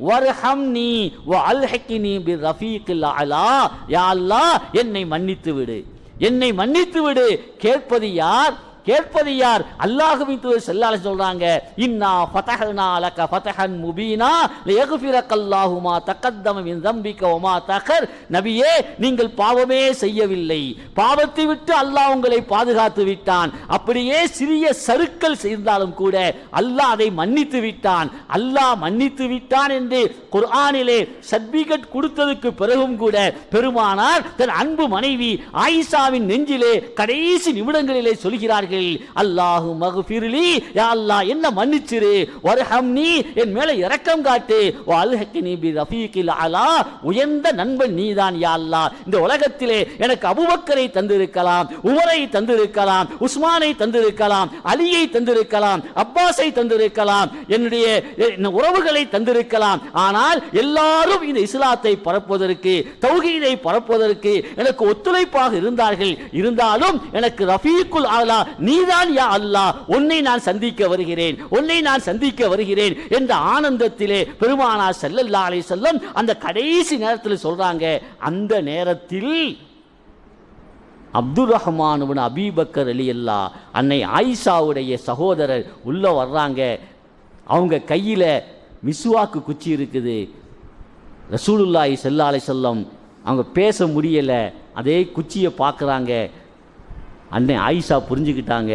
வர்ஹம்னி வ அல்ஹிக்னி பிர்ரஃபீகில் அலா. யா அல்லாஹ், என்னை மன்னித்து விடு, என்னை மன்னித்து விடு. கேட்பது யார்? கேட்பது யார்? அல்லாஹ்வின் தூதர் ஸல்லல்லாஹு அலைஹி சொல்றாங்க, இன்னா ஃபதஹ்னா லக ஃபதஹன் முபீனா லியக்ஃபிரக்கல்லாஹு மா தகத்தம மின் தம்பிக வ மா தஅக்கர். நபியே, நீங்கள் பாவமே செய்யவில்லை, பாவத்தை விட்டு அல்லாஹ் உங்களை பாதுகாத்து விட்டான். அப்படியே சிறிய சறுக்கல் செய்தாலும் கூட அல்லாஹ் அதை மன்னித்து விட்டான். அல்லாஹ் மன்னித்து விட்டான் என்று குர்ஆனிலே சர்டிபிகேட் கொடுத்ததுக்கு பிறகும் கூட பெருமானார் தன் அன்பு மனைவி ஆயிஷாவின் நெஞ்சிலே கடைசி நிமிடங்களிலே சொல்கிறார்கள், அல்லாஹு மக்ஃபிர்லி, யா அல்லாஹ் என்ன மன்னிச்சிரு, வர்ஹம்னி என் மேல இரக்கம் காட்டு, வல்ஹக்னி பி ரஃபீகில் அலா, உயர்ந்த நண்பன் நீதான் யா அல்லாஹ். இந்த உலகத்திலே எனக்கு அபூபக்கரை தந்திருக்கலாம், உமரை தந்திருக்கலாம், உஸ்மானை தந்திருக்கலாம், அலியை தந்திருக்கலாம், அப்பாஸை தந்திருக்கலாம், என்னுடைய உறவுகளை தந்திருக்கலாம். ஆனால் எல்லாரும் இந்த இஸ்லாத்தை பரப்புவதற்கு, தௌஹீதை பரப்புவதற்கு எனக்கு ஒத்துழைப்பாக இருந்தார்கள். இருந்தாலும் எனக்கு ரஃபீக்குல் ஆலா நீதான் யா அல்லாஹ், உன்னை நான் சந்திக்க வருகிறேன், உன்னை நான் சந்திக்க வருகிறேன் என்ற ஆனந்தத்திலே பெருமானார் ஸல்லல்லாஹு அலைஹி வஸல்லம் அந்த கடைசி நேரத்தில் சொல்றாங்க. அந்த நேரத்தில் அப்துர் ரஹ்மான் இப்னு அபீ பக்கர் ரலியல்லாஹு அன்னை ஆயிஷாவுடைய சகோதரர் உள்ள வர்றாங்க. அவங்க கையில மிஸ்வாக்கு குச்சி இருக்குது. ரசூலுல்லாஹி ஸல்லல்லாஹு அலைஹி வஸல்லம் அவங்க பேச முடியல, அதே குச்சியை பார்க்குறாங்க. அன்னை ஆயிஷா புரிஞ்சுக்கிட்டாங்க,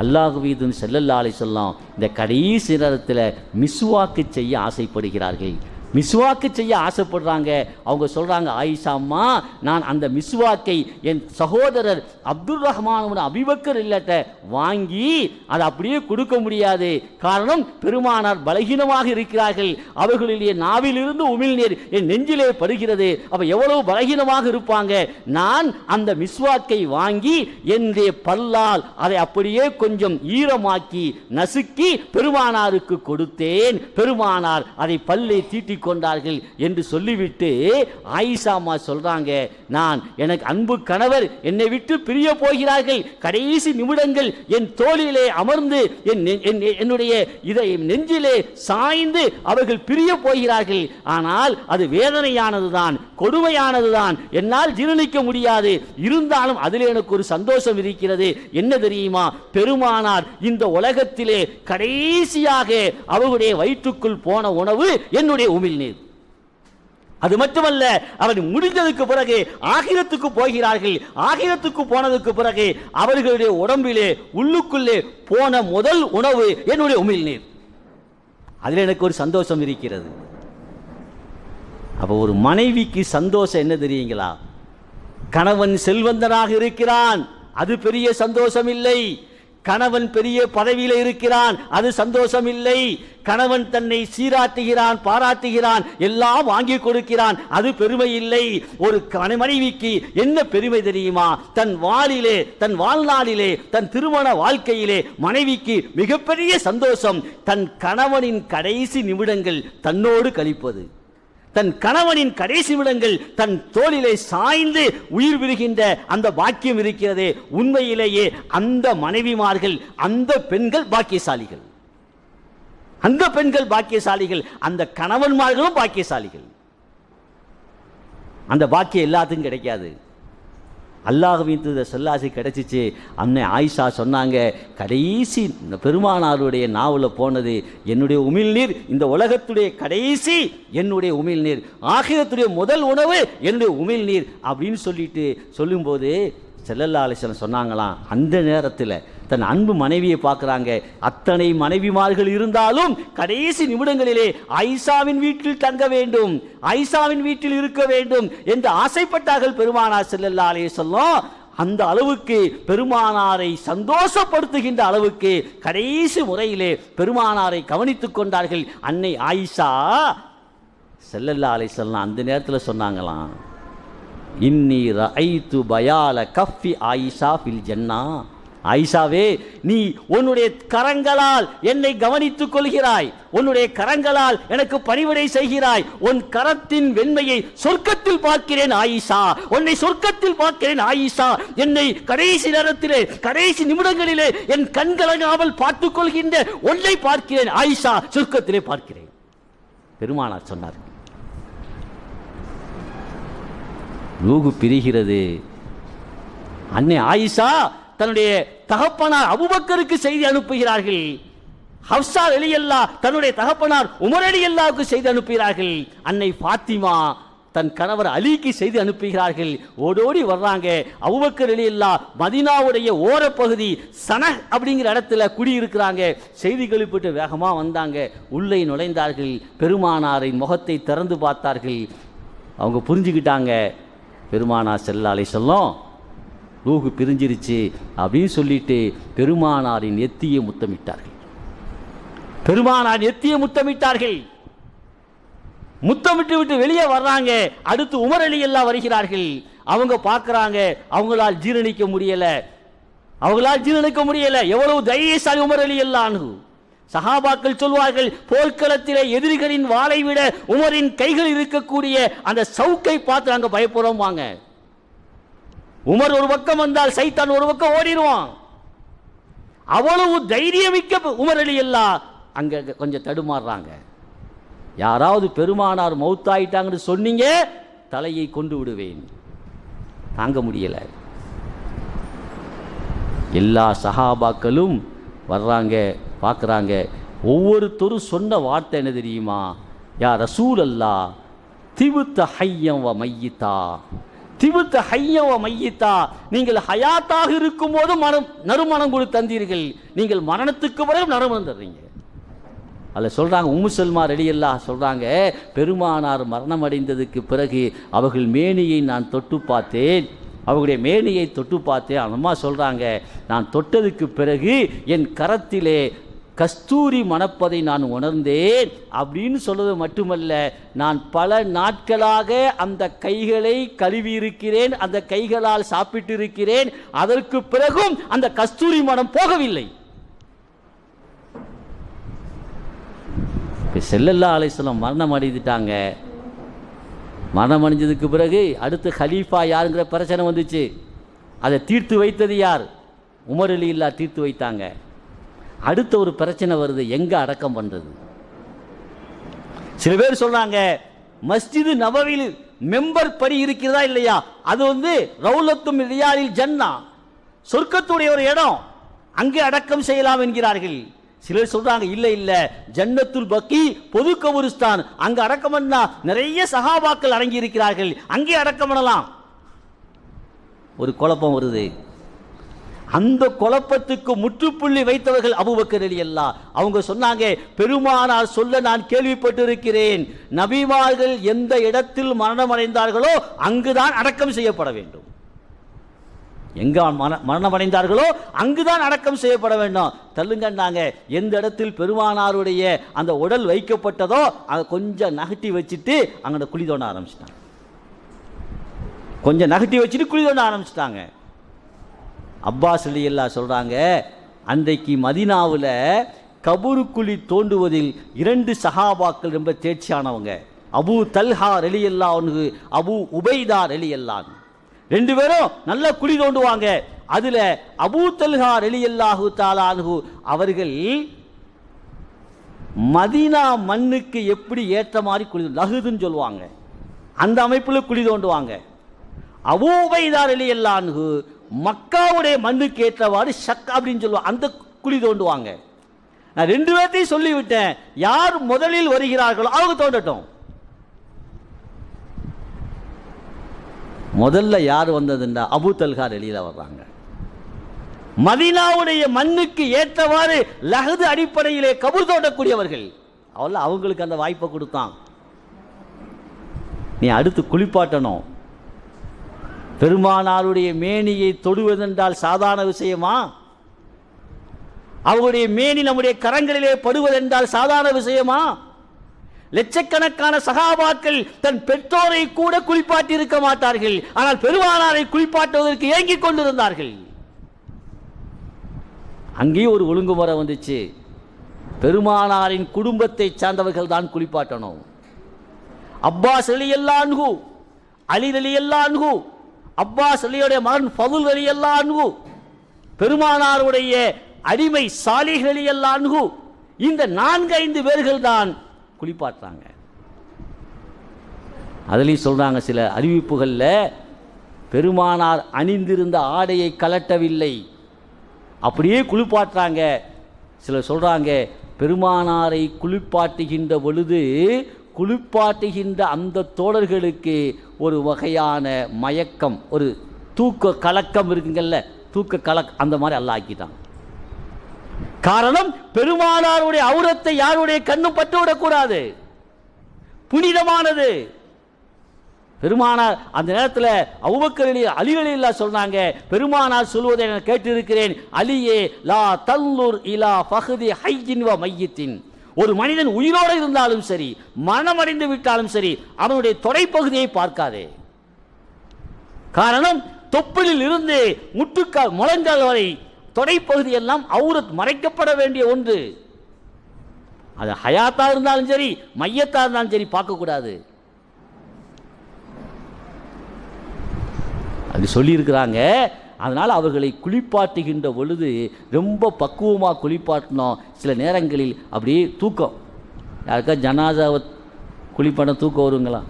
அல்லாஹ்வின் ஸல்லல்லாஹு அலைஹி வஸல்லம் இந்த கடைசி நேரத்தில் மிஸ்வாக்கு செய்ய ஆசைப்படுகிறார்கள். மிஸ்வாக்கு செய்ய ஆசைப்படுறாங்க. அவங்க சொல்றாங்க, ஆயிஷா அம்மா, நான் அந்த மிஸ்வாக்கை என் சகோதரர் அப்துர் ரஹ்மான் அபீ பக்கர் இல்லட்ட வாங்கி அதை அப்படியே கொடுக்க முடியாது. காரணம், பெருமானார் பலகீனமாக இருக்கிறார்கள். அவர்களுடைய நாவிலிருந்து உமிழ்நீர் என் நெஞ்சிலே படுகிறது. அப்ப எவ்வளவு பலகீனமாக இருப்பாங்க. நான் அந்த மிஸ்வாக்கை வாங்கி என்னுடைய பல்லால் அதை அப்படியே கொஞ்சம் ஈரமாக்கி நசுக்கி பெருமானாருக்கு கொடுத்தேன். பெருமானார் அதை பல்லை தீட்டி கொண்டார்கள் என்று சொல்லிவிட்டு ஆயிஷா அம்மா சொல்றாங்க, நான் எனக்கு அன்பு கணவர் என்னை விட்டு பிரிய போகிறார்கள். கடைசி நிமிடங்கள் என் தோளிலே அமர்ந்து என்னுடைய இதை நெஞ்சிலே சாய்ந்து அவர்கள் பிரிய போகிறார்கள். ஆனால் அது வேதனையானதுதான், கொடுமையானதுதான், என்னால் ஜீரணிக்க முடியாது. இருந்தாலும் அதில் எனக்கு ஒரு சந்தோஷம் இருக்கிறது. என்ன தெரியுமா? பெருமானார் இந்த உலகத்திலே கடைசியாக அவர்களுடைய வயிற்றுக்குள் போன உணவு என்னுடைய உமிழ்நீர். அது மட்டுமல்ல, அவர் முடிந்ததுக்கு பிறகு ஆகிரத்துக்கு போகிறார்கள். ஆகிரத்துக்கு போனதுக்கு பிறகு அவர்களுடைய உடம்பிலே உள்ளுக்குள்ளே போன முதல் உணவு என்னுடைய உமிழ்நீர். அதில் எனக்கு ஒரு சந்தோஷம் இருக்கிறது. அப்போ ஒரு மனைவிக்கு சந்தோஷம் என்ன தெரியுங்களா? கணவன் செல்வந்தனாக இருக்கிறான், அது பெரிய சந்தோஷம் இல்லை. கணவன் பெரிய பதவியில் இருக்கிறான், அது சந்தோஷம் இல்லை. கணவன் தன்னை சீராட்டுகிறான், பாராட்டுகிறான், எல்லாம் வாங்கி கொடுக்கிறான், அது பெருமை இல்லை. ஒரு மனைவிக்கு என்ன பெருமை தெரியுமா? தன் வாழ்நாளிலே தன் திருமண வாழ்க்கையிலே மனைவிக்கு மிகப்பெரிய சந்தோஷம் தன் கணவனின் கடைசி நிமிடங்கள் தன்னோடு கழிப்பது. தன் கணவனின் கடைசி நிமிடங்கள் தன் தோளிலே சாய்ந்து உயிர் விடுகின்ற அந்த பாக்கியம் இருக்கிறது. உண்மையிலேயே அந்த மனைவிமார்கள், அந்த பெண்கள் பாக்கியசாலிகள். அந்த பெண்கள் பாக்கியசாலிகள், அந்த கணவன்மார்களும் பாக்கியசாலிகள். அந்த பாக்கியம் எல்லாத்துக்கும் கிடைக்காது. அல்லாஹ்வின் தூதர் ஸல்லல்லாஹு கிடைச்சிச்சு. அன்னை ஆயிஷா சொன்னாங்க, கடைசி பெருமானாருடைய நாவல போனது என்னுடைய உமிழ்நீர், இந்த உலகத்துடைய கடைசி என்னுடைய உமிழ்நீர், ஆகிரத்துடைய முதல் உணவு என்னுடைய உமிழ்நீர் அப்படின்னு சொல்லும்போது ஸல்லல்லாஹு அலைஹி வஸல்லம் சொன்னாங்களாம், அந்த நேரத்தில் தன் அன்பு மனைவியை பார்க்குறாங்க. அத்தனை மனைவிமார்கள் இருந்தாலும் கடைசி நிமிடங்களிலே ஆயிஷாவின் வீட்டில் தங்க வேண்டும், ஆயிஷாவின் வீட்டில் இருக்க வேண்டும் என்று ஆசைப்பட்டார்கள் பெருமானார் ஸல்லல்லாஹு அலைஹி வஸல்லம். அந்த அளவுக்கு பெருமானாரை சந்தோஷப்படுத்துகின்ற அளவுக்கு கடைசி முறையிலே பெருமானாரை கவனித்துக் கொண்டார்கள் அன்னை ஆயிஷா ஸல்லல்லாஹு அலைஹி வஸல்லம். அந்த நேரத்தில் சொன்னாங்களாம், இன்னி ரஐது பயால கஃபி ஆயிஷா ஃபில் ஜன்னா. ஆயிஷாவே, நீ உன்னுடைய கரங்களால் என்னை கவனித்துக் கொள்கிறாய், உன்னுடைய கரங்களால் எனக்கு பணிவிடை செய்கிறாய். உன் கரத்தின் வெண்மையை சொர்க்கத்தில் பார்க்கிறேன் ஆயிஷா, உன்னை சொர்க்கத்தில் பார்க்கிறேன் ஆயிஷா. என்னை கடைசி நேரத்திலே கடைசி நிமிடங்களிலே என் கண்கலங்காமல் பார்த்துக் கொள்கின்ற உன்னை பார்க்கிறேன் ஆயிஷா, சொர்க்கத்திலே பார்க்கிறேன். பெருமானார் சொன்னார். ரூஹு பிரிகிறது. அன்னை ஆயிஷா தன்னுடைய தகப்பனார் அபூபக்கருக்கு செய்தி அனுப்புகிறார்கள். ஹப்ஸா ரலியல்லாஹு தன்னுடைய தகப்பனார் உமர் ரலியல்லாஹுக்கு செய்தி அனுப்புகிறார்கள். அன்னை ஃபாத்திமா தன் கணவர் அலிக்கு செய்தி அனுப்புகிறார்கள். ஓடோடி வர்றாங்க. அபூபக்கர் ரலியல்லாஹு மதீனாவுடைய ஓரப்பகுதி சனஹ் அப்படிங்கிற இடத்துல குடியிருக்கிறாங்க. செய்தி கேள்விப்பட்டு வேகமாக வந்தாங்க. உள்ளே நுழைந்தார்கள். பெருமானாரின் முகத்தை திறந்து பார்த்தார்கள். அவங்க புரிஞ்சுக்கிட்டாங்க, பெருமானார் ஸல்லல்லாஹு அலைஹி வஸல்லம் ரூஹு பிரிஞ்சிருச்சு அப்படின்னு சொல்லிட்டு பெருமானாரின் எத்தியை முத்தமிட்டார்கள். பெருமானார் எத்தியை முத்தமிட்டார்கள். முத்தமிட்டு விட்டு வெளியே வர்றாங்க. அடுத்து உமர் ரலியல்லாஹு வருகிறார்கள். அவங்க பார்க்குறாங்க, அவங்களால் ஜீரணிக்க முடியல. எவ்வளவு தைரியசாலி உமர் ரலியல்லாஹு. சஹாபாக்கள் சொல்வார்கள், போர்க்களத்திலே எதிரிகளின் வாளை விட உமரின் கைகள் இருக்கக்கூடிய அந்த சவுக்கை பார்த்து நாங்கள் பயப்படுறோம். வாங்க, உமர் ஒரு பக்கம் வந்தால் சைத்தான் ஒரு பக்கம் ஓடிடுவான். அவ்வளவு தைரியமிக்க உமர் ரலியல்லாஹு அங்க கொஞ்சம் தடுமாறுறாங்க. யாராவது பெருமானார் மௌத்தாயிட்டாங்கன்னு சொன்னீங்க, தலையை கொண்டு விடுவேன். தாங்க முடியல. எல்லா சஹாபாக்களும் வர்றாங்க, பார்க்குறாங்க. ஒவ்வொருத்தரும் சொன்ன வார்த்தை என்ன தெரியுமா? யா ரசூல் அல்லாஹ், திபுத்த ஹய்யம் வ மையித்தா, திபுத்த ஹய்யம் வ மையித்தா. நீங்கள் ஹயாத்தாக இருக்கும் போது நறுமணம் கொடுத்து தந்தீர்கள், நீங்கள் மரணத்துக்கு பிறகு நறுமணம் தர்றீங்க. அதில் சொல்கிறாங்க, உம்மு சல்மா ரலியல்லாஹு சொல்கிறாங்க, பெருமானார் மரணம் அடைந்ததுக்கு பிறகு அவர்கள் மேனியை நான் தொட்டு பார்த்தேன். அவர்களுடைய மேனியை தொட்டு பார்த்தேன். அம்மா சொல்கிறாங்க, நான் தொட்டதுக்கு பிறகு என் கரத்திலே கஸ்தூரி மணப்பதை நான் உணர்ந்தேன். அப்படின்னு சொல்வது மட்டுமல்ல, நான் பல நாட்களாக அந்த கைகளை கழுவி இருக்கிறேன், அந்த கைகளால் சாப்பிட்டு இருக்கிறேன். அதற்கு பிறகும் அந்த கஸ்தூரி மணம் போகவில்லை. ஸல்லல்லாஹு அலைஹி வஸல்லம் மரணம் அடைந்துட்டாங்க. மரணம் அடைஞ்சதுக்கு பிறகு அடுத்து ஹலீஃபா யாருங்கிற பிரச்சனை வந்துச்சு. அதை தீர்த்து வைத்தது யார்? உமர் ரலியல்லாஹு தீர்த்து வைத்தாங்க. அடுத்த ஒரு பிரச்சனை வருது, எங்கே அடக்கம் பண்ணுறது? சில பேர் சொல்கிறாங்க, மஸ்ஜிது நபவியில் மெம்பர் படி இருக்கிறதா இல்லையா, அது ரவுலத்தும் ரியாலில் ஜன்னா, சொர்க்கத்துடைய ஒரு இடம், அங்கே அடக்கம் செய்யலாம் என்கிறார்கள். சிலர் சொல்றாங்க, இல்லை ஜன்னத்துல் பக்கி பொது கபுரிஸ்தான், அங்க அடக்கம் பண்ணா நிறைய சஹாபாக்கள் அடங்கி இருக்கிறார்கள், அங்கே அடக்கம் பண்ணலாம். ஒரு குழப்பம் வருது. அந்த குழப்பத்துக்கு முற்றுப்புள்ளி வைத்தவர்கள் அபூபக்கர் ரலியல்லாஹு. அவங்க சொன்னாங்க, பெருமானார் சொல்ல நான் கேள்விப்பட்டிருக்கிறேன், நபிமார்கள் எந்த இடத்தில் மரணம் அடைந்தார்களோ அங்குதான் அடக்கம் செய்யப்பட வேண்டும். எங்க மரணம் அடைந்தார்களோ அங்குதான் அடக்கம் செய்யப்பட வேண்டும். தள்ளுங்கன்னாங்க. எந்த இடத்தில் பெருமானாருடைய அந்த உடல் வைக்கப்பட்டதோ அதை கொஞ்சம் நகட்டி வச்சுட்டு அங்கே குழி தோண்ட ஆரம்பிச்சிட்டாங்க. கொஞ்சம் நகட்டி வச்சுட்டு குழி தோண்ட ஆரம்பிச்சிட்டாங்க. அப்பாஸ் ரலியல்லாஹு சொல்றாங்க, அன்றைக்கு மதீனாவில் கபூரு குழி தோண்டுவதில் 2 சஹாபாக்கள் ரொம்ப தேர்ச்சியானவங்க. அபூ தல்ஹா ரலியல்லாஹு அன்ஹு, அபூ உபைதா ரலியல்லாஹு. 2 பேரும் நல்ல குழி தோண்டுவாங்க. அதுல அபூ தல்ஹா ரலியல்லாஹு தஆலா அன்ஹு அவர்கள் மதீனா மண்ணுக்கு எப்படி ஏற்ற மாதிரி குழி லஹுதுன்னு சொல்லுவாங்க, அந்த அமைப்பில் குழி தோண்டுவாங்க. அபூ உபைதா ரலியல்லாஹு அன்ஹு மக்காவுடைய மண்ணுக்கு ஏற்றவாறு ஷக் அப்படின்னு சொல்லுவாங்க, அந்த குழி தோண்டுவாங்க. நான் 2 பேர்த்தையும் சொல்லிவிட்டேன், யார் முதலில் வருகிறார்களோ அவங்க தோண்டட்டும். முதல்ல யார் வந்ததுண்டா அபூ தல்ஹா ரலியல்லாஹு வர்றாங்க. மதீனாவுடைய மண்ணுக்கு ஏற்றவாறு லஹது அடிப்படையிலே கபூர் தோண்டக்கூடியவர்கள். அவங்களுக்கு அந்த வாய்ப்பை கொடுத்தான். நீ அடுத்து குளிப்பாட்டணும். பெருமானாருடைய மேனியை தொடுவதென்றால் சாதாரண விஷயமா? அவருடைய மேனி நம்முடைய கரங்களிலே படுவதென்றால் சாதாரண விஷயமா? லட்சக்கணக்கான சஹாபாக்கள் தன் பெற்றோரை கூட குளிப்பாட்டி இருக்க மாட்டார்கள், ஆனால் பெருமானாரை குளிப்பாட்டுவதற்கு ஏங்கிக் கொண்டிருந்தார்கள். அங்கே ஒரு ஒழுங்குமுறை வந்துச்சு, பெருமானாரின் குடும்பத்தை சார்ந்தவர்கள் தான் குளிப்பாட்டணும். அப்பாஸ் ரலியல்லாஹு அன்ஹு, அலி ரலியல்லாஹு அன்ஹு, அப்பாஸ் அலியுடைய மகன் ஃபதுல் ரலியல்லாஹு அன்ஹு, பெருமானாருடைய அடிமை சாலிஹ் ரலியல்லாஹு அன்ஹு, இந்த 4-5 பேர்கள் தான் குளிப்பாட்டுறாங்க. அதுலேயும் சொல்றாங்க சில அறிவிப்புகளில், பெருமானார் அணிந்திருந்த ஆடையை கலட்டவில்லை, அப்படியே குளிப்பாட்டுறாங்க. சிலர் சொல்கிறாங்க, பெருமானாரை குளிப்பாட்டுகின்ற பொழுது குளிப்பாட்டுகின்ற அந்த தோழர்களுக்கு ஒரு வகையான மயக்கம், ஒரு தூக்க கலக்கம் இருக்குங்கல்ல, தூக்க அந்த மாதிரி அல்லாஹ் ஆக்கிட்டான். காரணம், பெருமானாருடைய அவுரத்தை யாருடைய கண்ணும் பட்டுவிடக்கூடாது, புனிதமானது. பெருமானார் அந்த நேரத்தில் அபூபக்கர் அலி ரலியல்லாஹு சொல்றாங்க, பெருமானார் சொல்வதை நான் கேட்டிருக்கிறேன், அலியே லா தல்லுர் இலா ஃபஹ்தி ஹய்யின் வ மையித்தின். ஒரு மனிதன் உயிரோடு இருந்தாலும் சரி, மரணமடைந்து விட்டாலும் சரி, அவனுடைய தொடைப்பகுதியை பார்க்காதே. காரணம், தொப்புளில் இருந்து முட்டுக்கால் முழங்கால் வரை தொடைப்பகுதி எல்லாம் அவுரத் மறைக்கப்பட வேண்டிய ஒன்று. அது ஹயாத்தா இருந்தாலும் சரி, மையத்தா இருந்தாலும் சரி, பார்க்கக்கூடாது. அது சொல்லியிருக்கிறாங்க. அதனால் அவர்களை குளிப்பாட்டுகின்ற பொழுது ரொம்ப பக்குவமாக குளிப்பாட்டினோம். சில நேரங்களில் அப்படியே தூக்கம், யாருக்கா ஜனாசாவை குளிப்பாட்ட தூக்கம் வருங்களா?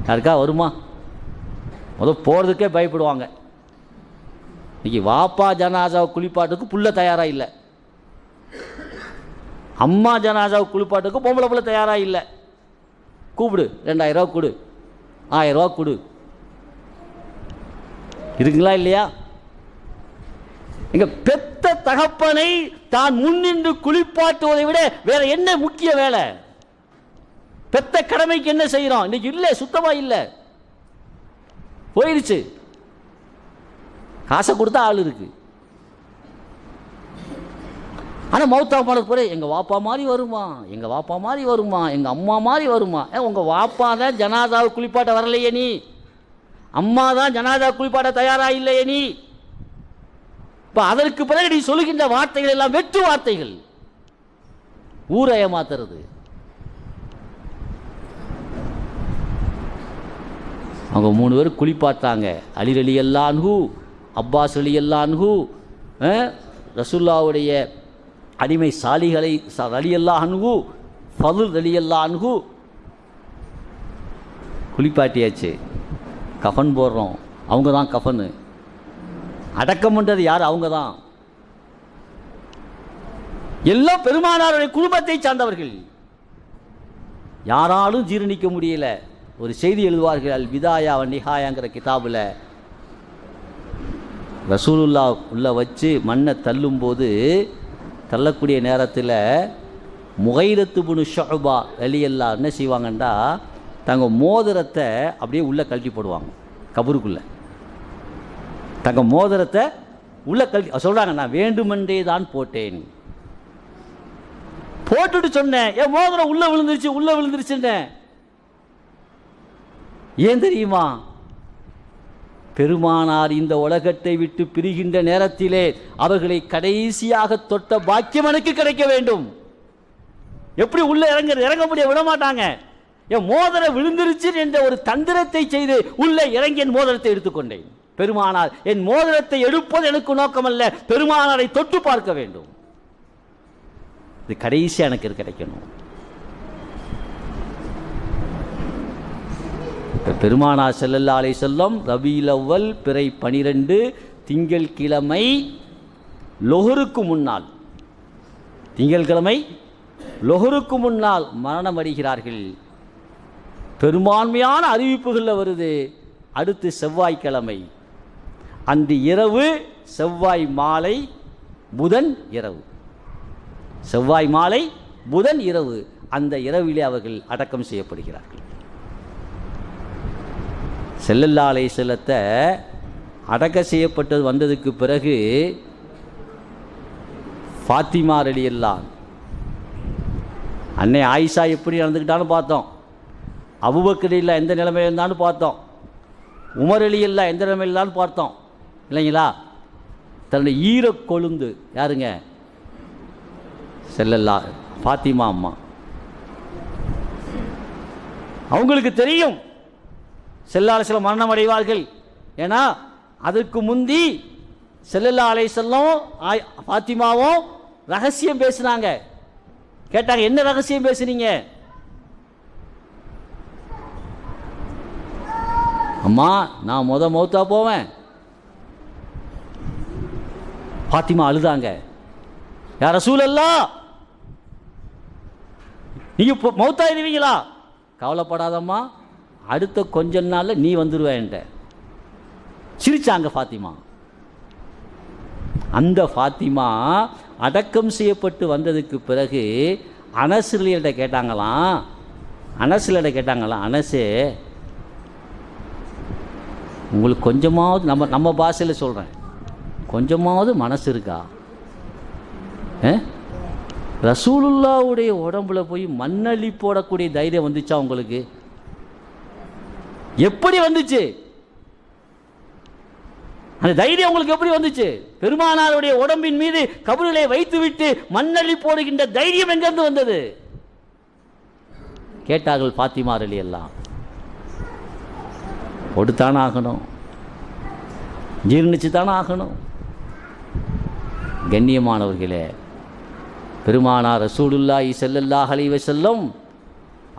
யாருக்கா வருமா? போகிறதுக்கே பயப்படுவாங்க. இன்னைக்கு வாப்பா ஜனாசாவை குளிப்பாட்டுக்கு புள்ள தயாராக இல்லை, அம்மா ஜனாசாவை குளிப்பாட்டுக்கு பொம்பளை புள்ள தயாராக இல்லை. கூப்பிடு, 2000 ரூபா கொடு, 1000 ரூபா கொடு, இருக்குங்களா இல்லையா? எங்க பெத்த தகப்பனை தான் முன்னின்று குளிப்பாட்டுவதை விட வேற என்ன முக்கிய வேலை? பெத்த கடமைக்கு என்ன செய்யறோம்? இன்னைக்கு இல்லை, சுத்தமா இல்லை, போயிடுச்சு. காசை கொடுத்தா ஆள் இருக்கு. ஆனால் மௌத்தா பண்ண போற எங்கள் வாப்பா மாதிரி வருமா, எங்கள் வாப்பா மாதிரி வருமா, எங்கள் அம்மா மாதிரி வருமா? உங்கள் வாப்பா தான் ஜனாதாவை குளிப்பாட்ட வரலையே நீ, அம்மா தான் ஜனாதா குளிப்பாட்ட தயாரா இல்லையே நீ. இப்போ அதற்கு பிறகு நீ சொல்லுகின்ற வார்த்தைகள் எல்லாம் வெற்று வார்த்தைகள், ஊரை ஏமாத்துறது. அவங்க 3 பேர் குளிப்பாட்டாங்க. அலி ரலியல்லாஹு அன்ஹு, அப்பாஸ் ரலியல்லாஹு அன்ஹு, ரசூலுல்லாஹ்வுடைய அடிமை சாலிகளை ரலியல்லாஹு அன்ஹு, ஃபதுல் ரலியல்லாஹு அன்ஹு குளிப்பாட்டியாச்சு. கஃன் போடுறோம், அவங்க தான் கஃனு. அடக்கம் பண்ணுறது யார்? அவங்க தான். எல்லாம் பெருமானாருடைய குடும்பத்தை சார்ந்தவர்கள். யாராலும் ஜீரணிக்க முடியல. ஒரு செய்தி எழுதுவார்கள், அல் பிதாயா வ நிஹாயாங்கிற கிதாபில், ரசூலுல்லாஹ் உள்ள வச்சு மண்ணை தள்ளும்போது, தள்ளக்கூடிய நேரத்தில் முகைரத்து பினு ஷுஅபா ரலியல்லாஹு என்ன செய்வாங்கண்டா, தங்க மோதிரத்தை அப்படியே உள்ளே கழட்டி போடுவாங்க கபருக்குள்ளே. தங்க மோதிரத்தை உள்ளே கழட்டி சொல்கிறாங்க, நான் வேண்டுமென்றே தான் போட்டேன். போட்டுட்டு சொன்னேன், என் மோதிரம் உள்ளே விழுந்துருச்சு, உள்ளே விழுந்துருச்சுன்னேன். ஏன் தெரியுமா? பெருமானார் இந்த உலகத்தை விட்டு பிரிகின்ற நேரத்திலே அவர்களை கடைசியாக தொட்ட பாக்கியம் எனக்கு கிடைக்க வேண்டும். எப்படி உள்ள இறங்க முடிய விட மாட்டாங்க. என் மோதிரம் விழுந்துருச்சு என்ற ஒரு தந்திரத்தை செய்து உள்ளே இறங்கி என் மோதிரத்தை எடுத்துக்கொண்டேன். பெருமானார், என் மோதிரத்தை எடுப்பது எனக்கு நோக்கமல்ல, பெருமானாரை தொட்டு பார்க்க வேண்டும். இது கடைசியாக எனக்கு கிடைக்கணும். பெருமானார் ஸல்லல்லாஹு அலைஹி வஸல்லம் ரபீஉல் அவ்வல் பிறை 12 திங்கள் கிழமை லொஹருக்கு முன்னால், திங்கள்கிழமை லொஹருக்கு முன்னால் மரணம் அடைகிறார்கள். பெரும்பான்மையான அறிவிப்புகளில் வருது. அடுத்து செவ்வாய்க்கிழமை, அன்று இரவு, செவ்வாய் மாலை, புதன் இரவு, செவ்வாய் மாலை புதன் இரவு, அந்த இரவிலே அவர்கள் அடக்கம் செய்யப்படுகிறார்கள். ஸல்லல்லாஹு அலைஹி வஸல்லத்தை அடக்கம் செய்யப்பட்டது வந்ததுக்கு பிறகு ஃபாத்திமா ரலியல்லாஹு, அன்னை ஆயிஷா எப்படி நடந்துக்கிட்டான்னு பார்த்தோம், அபூபக்கர் ரலியல்லாஹு எந்த நிலைமையில் இருந்தான்னு பார்த்தோம், உமர் ரலியல்லாஹு எந்த நிலைமையில் இருந்தான்னு பார்த்தோம் இல்லைங்களா? தன்னுடைய ஈரக் கொழுந்து யாருங்க? ஸல்லல்லாஹு ஃபாத்திமா அம்மா. அவங்களுக்கு தெரியும் ஸல்லல்லாஹு அலைஹி வஸல்லம் மரணம் அடைவார்கள். ஏன்னா அதற்கு முந்தி ஸல்லல்லாஹு அலைஹி வஸல்லம் ஃபாத்திமாவும் ரகசியம் பேசினாங்க. கேட்டாங்க, என்ன ரகசியம் பேசுனீங்க? அம்மா, நான் மௌத்தா போவேன், ஃபாத்திமா அழுதாங்க, யா ரசூலல்லாஹ், நீங்க மௌத்தாயிருவீங்களா? கவலைப்படாதம்மா, அடுத்த கொஞ்ச நாளில் நீ வந்துடுவேன்ட்ட. சிரிச்சாங்க ஃபாத்திமா. அந்த ஃபாத்திமா அடக்கம் செய்யப்பட்டு வந்ததுக்கு பிறகு அனஸ்லிட்ட கேட்டாங்களாம், அனசே, உங்களுக்கு கொஞ்சமாவது, நம்ம பாஷையில் சொல்கிறேன், கொஞ்சமாவது மனசு இருக்கா? ரசூலுல்லாவுடைய உடம்புல போய் மண்ணள்ளி போடக்கூடிய தைரியம் வந்துச்சா உங்களுக்கு? எப்படி வந்துச்சு? அந்த தைரியம் உங்களுக்கு எப்படி வந்துச்சு? பெருமானாருடைய உடம்பின் மீது கபரிலே வைத்துவிட்டு மண்ணள்ளி போடுகின்ற தைரியம் எங்கிருந்து வந்தது? கேட்டார்கள் ஃபாத்திமா ரலியல்லாஹு. கொடுத்தானே ஆகணும், ஜீர்ணிச்சு தானே ஆகணும். கண்ணியமானவர்களே, பெருமானார் ரசூலுல்லாஹி ஸல்லல்லாஹு அலைஹி வஸல்லம்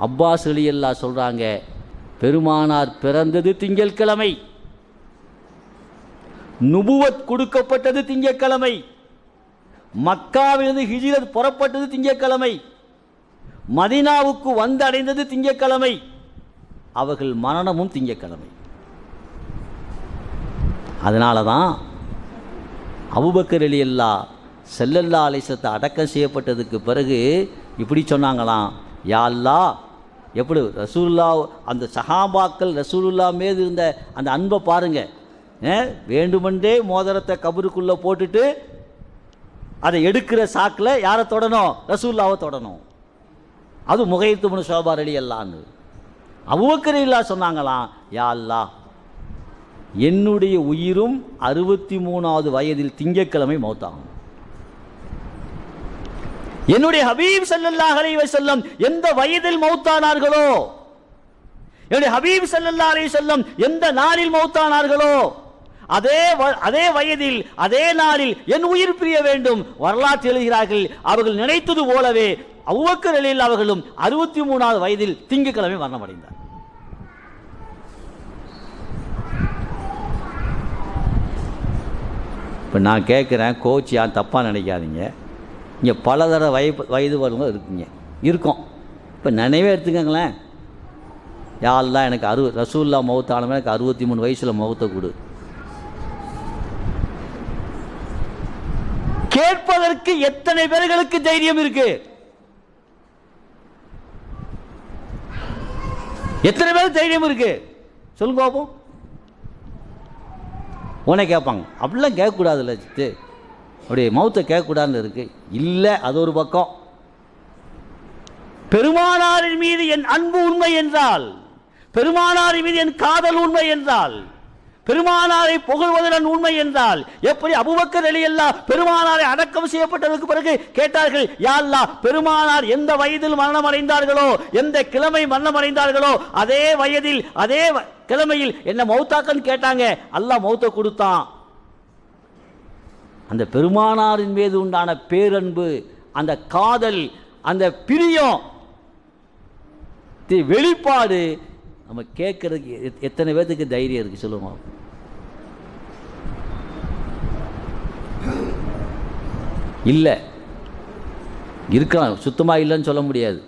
அப்பாஸ் ரலியல்லாஹு சொல்கிறாங்க, பெருமானார் பிறந்தது திங்கட்கிழமை, நுபுவத் கொடுக்கப்பட்டது திங்கட்கிழமை, மக்காவிலிருந்து ஹிஜ்ரத் புறப்பட்டது திங்கட்கிழமை, மதீனாவுக்கு வந்தடைந்தது திங்கட்கிழமை, அவர்கள் மரணமும் திங்கட்கிழமை. அதனால தான் அபூபக்கர் ரலியல்லாஹு ஸல்லல்லாஹு அலைஹி வஸல்லம் அடக்கம் செய்யப்பட்டதுக்கு பிறகு இப்படி சொன்னாங்களாம், யா அல்லாஹ், எப்படி ரசூலுல்லாஹ் அந்த சஹாபாக்கள் ரசூலுல்லாஹ் மீது இருந்த அந்த அன்பை பாருங்க. வேண்டுமென்றே மோதிரத்தை கபருக்குள்ளே போட்டுட்டு அதை எடுக்கிற சாக்கில் யாரை தொடணும்? ரசூலுல்லாஹ்வை தொடணும். அது முகைத் இப்னு ஷுஅபா ரலியல்லாஹு. அபூபக்கர் ரலியல்லாஹு சொன்னாங்களாம், யா அல்லாஹ், என்னுடைய உயிரும் 63வது வயதில் திங்கட்கிழமை மௌத்தாகும். என்னுடைய ஹபீப் ஸல்லல்லாஹு அலைஹி வஸல்லம் எந்த வயதில் மௌத்தானார்களோ, என்னுடைய ஹபீப் ஸல்லல்லாஹு அலைஹி வஸல்லம் எந்த நாளில் மௌத்தானார்களோ, அதே வயதில் அதே நாளில் என் உயிர் பிரிய வேண்டும். வரலாற்று எழுதுகிறார்கள், அவர்கள் நினைத்தது போலவே அபூபக்கர் ரலியல்லாஹு அவர்களும் 63வது வயதில் திங்கட்கிழமை மரணமடைந்தார். இப்போ நான் கேட்குறேன், கோச் யான் தப்பாக நினைக்காதீங்க, இங்கே பல தடவை வயது வரும்போது இருக்கோம். இப்போ நினைவே எடுத்துக்கங்களேன், யா அல்லாஹ், எனக்கு ரசூலுல்லாஹ் மௌத்தானமே எனக்கு 63 வயசில் மௌத்தை கொடு. கேட்பதற்கு எத்தனை பேர்களுக்கு தைரியம் இருக்கு? எத்தனை பேருக்கு தைரியம் இருக்கு சொல்லுங்க பாப்போம். உன்னை கேட்பாங்க, அப்படிலாம் கேட்கக்கூடாதுல்ல சித்து, அப்படியே மௌத்தை கேட்கக்கூடாதுன்னு இருக்கு. இல்லை, அது ஒரு பக்கம். பெருமானாரின் மீது என் அன்பு உண்மை என்றால், பெருமானாரின் மீது என் காதல் உண்மை என்றால், பெருமானாரை புகழ்வதன் உண்மை என்றால், எப்படி அபூபக்கர் ரலியல்லாஹு பெருமானாரை அடக்கம் செய்யப்பட்டதற்கு பிறகு கேட்டார்கள், யா அல்லாஹ், பெருமானார் எந்த வயதில் மரணம் அடைந்தார்களோ, எந்த கிழமை மரணம் அடைந்தார்களோ, அதே வயதில் அதே கிழமையில் என்ன மௌத்தாக்கன்னு கேட்டாங்க. அல்லாஹ் மௌத்தை கொடுத்தான். அந்த பெருமானாரின் மீது உண்டான பேரன்பு, அந்த காதல், அந்த பிரியம் வெளிப்பாடு நம்ம கேட்கறதுக்கு எத்தனை பேர்த்துக்கு தைரியம் இருக்கு சொல்லுமா? இல்லை, இருக்கலாம், சுத்தமாக இல்லைன்னு சொல்ல முடியாது.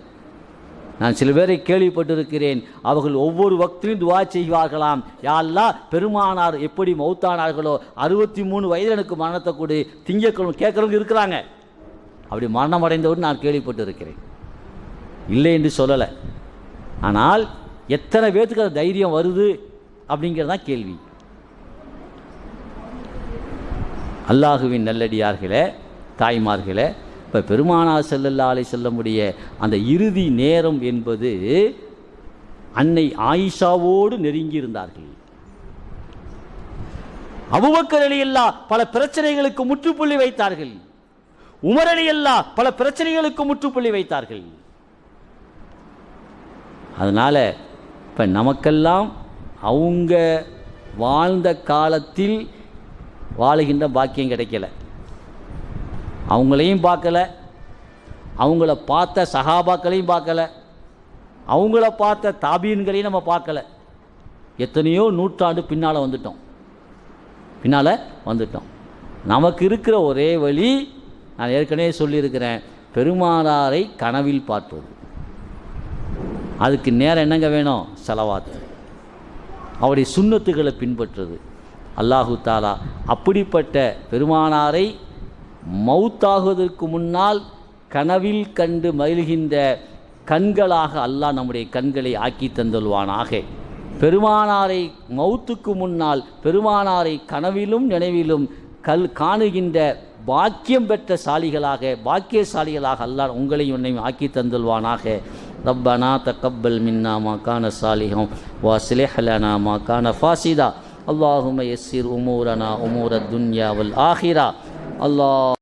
நான் சில பேரை கேள்விப்பட்டிருக்கிறேன், அவர்கள் ஒவ்வொரு வக்திலும் துவா செய்வார்களாம், யா அல்லாஹ், பெருமானார் எப்படி மௌத்தானார்களோ 63 வயது எனக்கு மரணத்தை கொடு, திங்கக்கிழமை கேட்குறவங்க இருக்கிறாங்க. அப்படி மரணம் அடைந்தவுடன் நான் கேள்விப்பட்டிருக்கிறேன், இல்லை என்று சொல்லலை. ஆனால் எத்தனை பேர்த்துக்கு அது தைரியம் வருது அப்படிங்கிறதான் கேள்வி. அல்லாஹுவின் நல்லடியார்களே, தாய்மார்களே, இப்போ பெருமானார் ஸல்லல்லாஹு அலைஹி வஸல்லமுடைய அந்த இறுதி நேரம் என்பது அன்னை ஆயிஷாவோடு நெருங்கி இருந்தார்கள். அபூபக்கர் ரலியல்லாஹு பல பிரச்சனைகளுக்கு முற்றுப்புள்ளி வைத்தார்கள். உமர் ரலியல்லாஹு பல பிரச்சனைகளுக்கு முற்றுப்புள்ளி வைத்தார்கள். அதனால் இப்போ நமக்கெல்லாம் அவங்க வாழ்ந்த காலத்தில் வாழுகின்ற பாக்கியம் கிடைக்கல. அவங்களையும் பார்க்கல, அவங்கள பார்த்த சஹாபாக்களையும் பார்க்கல, அவங்கள பார்த்த தாபீன்களையும் நம்ம பார்க்கல. எத்தனையோ நூற்றாண்டு பின்னால் வந்துட்டோம். நமக்கு இருக்கிற ஒரே வழி, நான் ஏற்கனவே சொல்லியிருக்கிறேன், பெருமானாரை கனவில் பார்ப்பது. அதுக்கு நேரம் என்னங்க வேணும்? ஸலவாத், அவருடைய சுன்னத்துகளை பின்பற்றுறது. அல்லாஹு தாலா அப்படிப்பட்ட பெருமானாரை மௌத்தாகுவதற்கு முன்னால் கனவில் கண்டு மகிழ்கின்ற கண்களாக அல்லாஹ் நம்முடைய கண்களை ஆக்கி தந்தல்வானாக. பெருமானாரை மௌத்துக்கு முன்னால் பெருமானாரை கனவிலும் நினைவிலும் காணுகின்ற பாக்கியம் பெற்ற பாக்கியசாலிகளாக அல்லாஹ் உங்களையும் என்னையும் ஆக்கி தந்தல்வானாக. ரப்பனா தக்கப்பல் மின்னா மா கான சாலிஹம் வஸ்லிஹ் லனா மா கான ஃபாசிதா. அல்லாஹும்ம யஸ்ஸிர் உமூரனா உமூரத் துன்யா வல் ஆஹிரா. அல்லாஹ்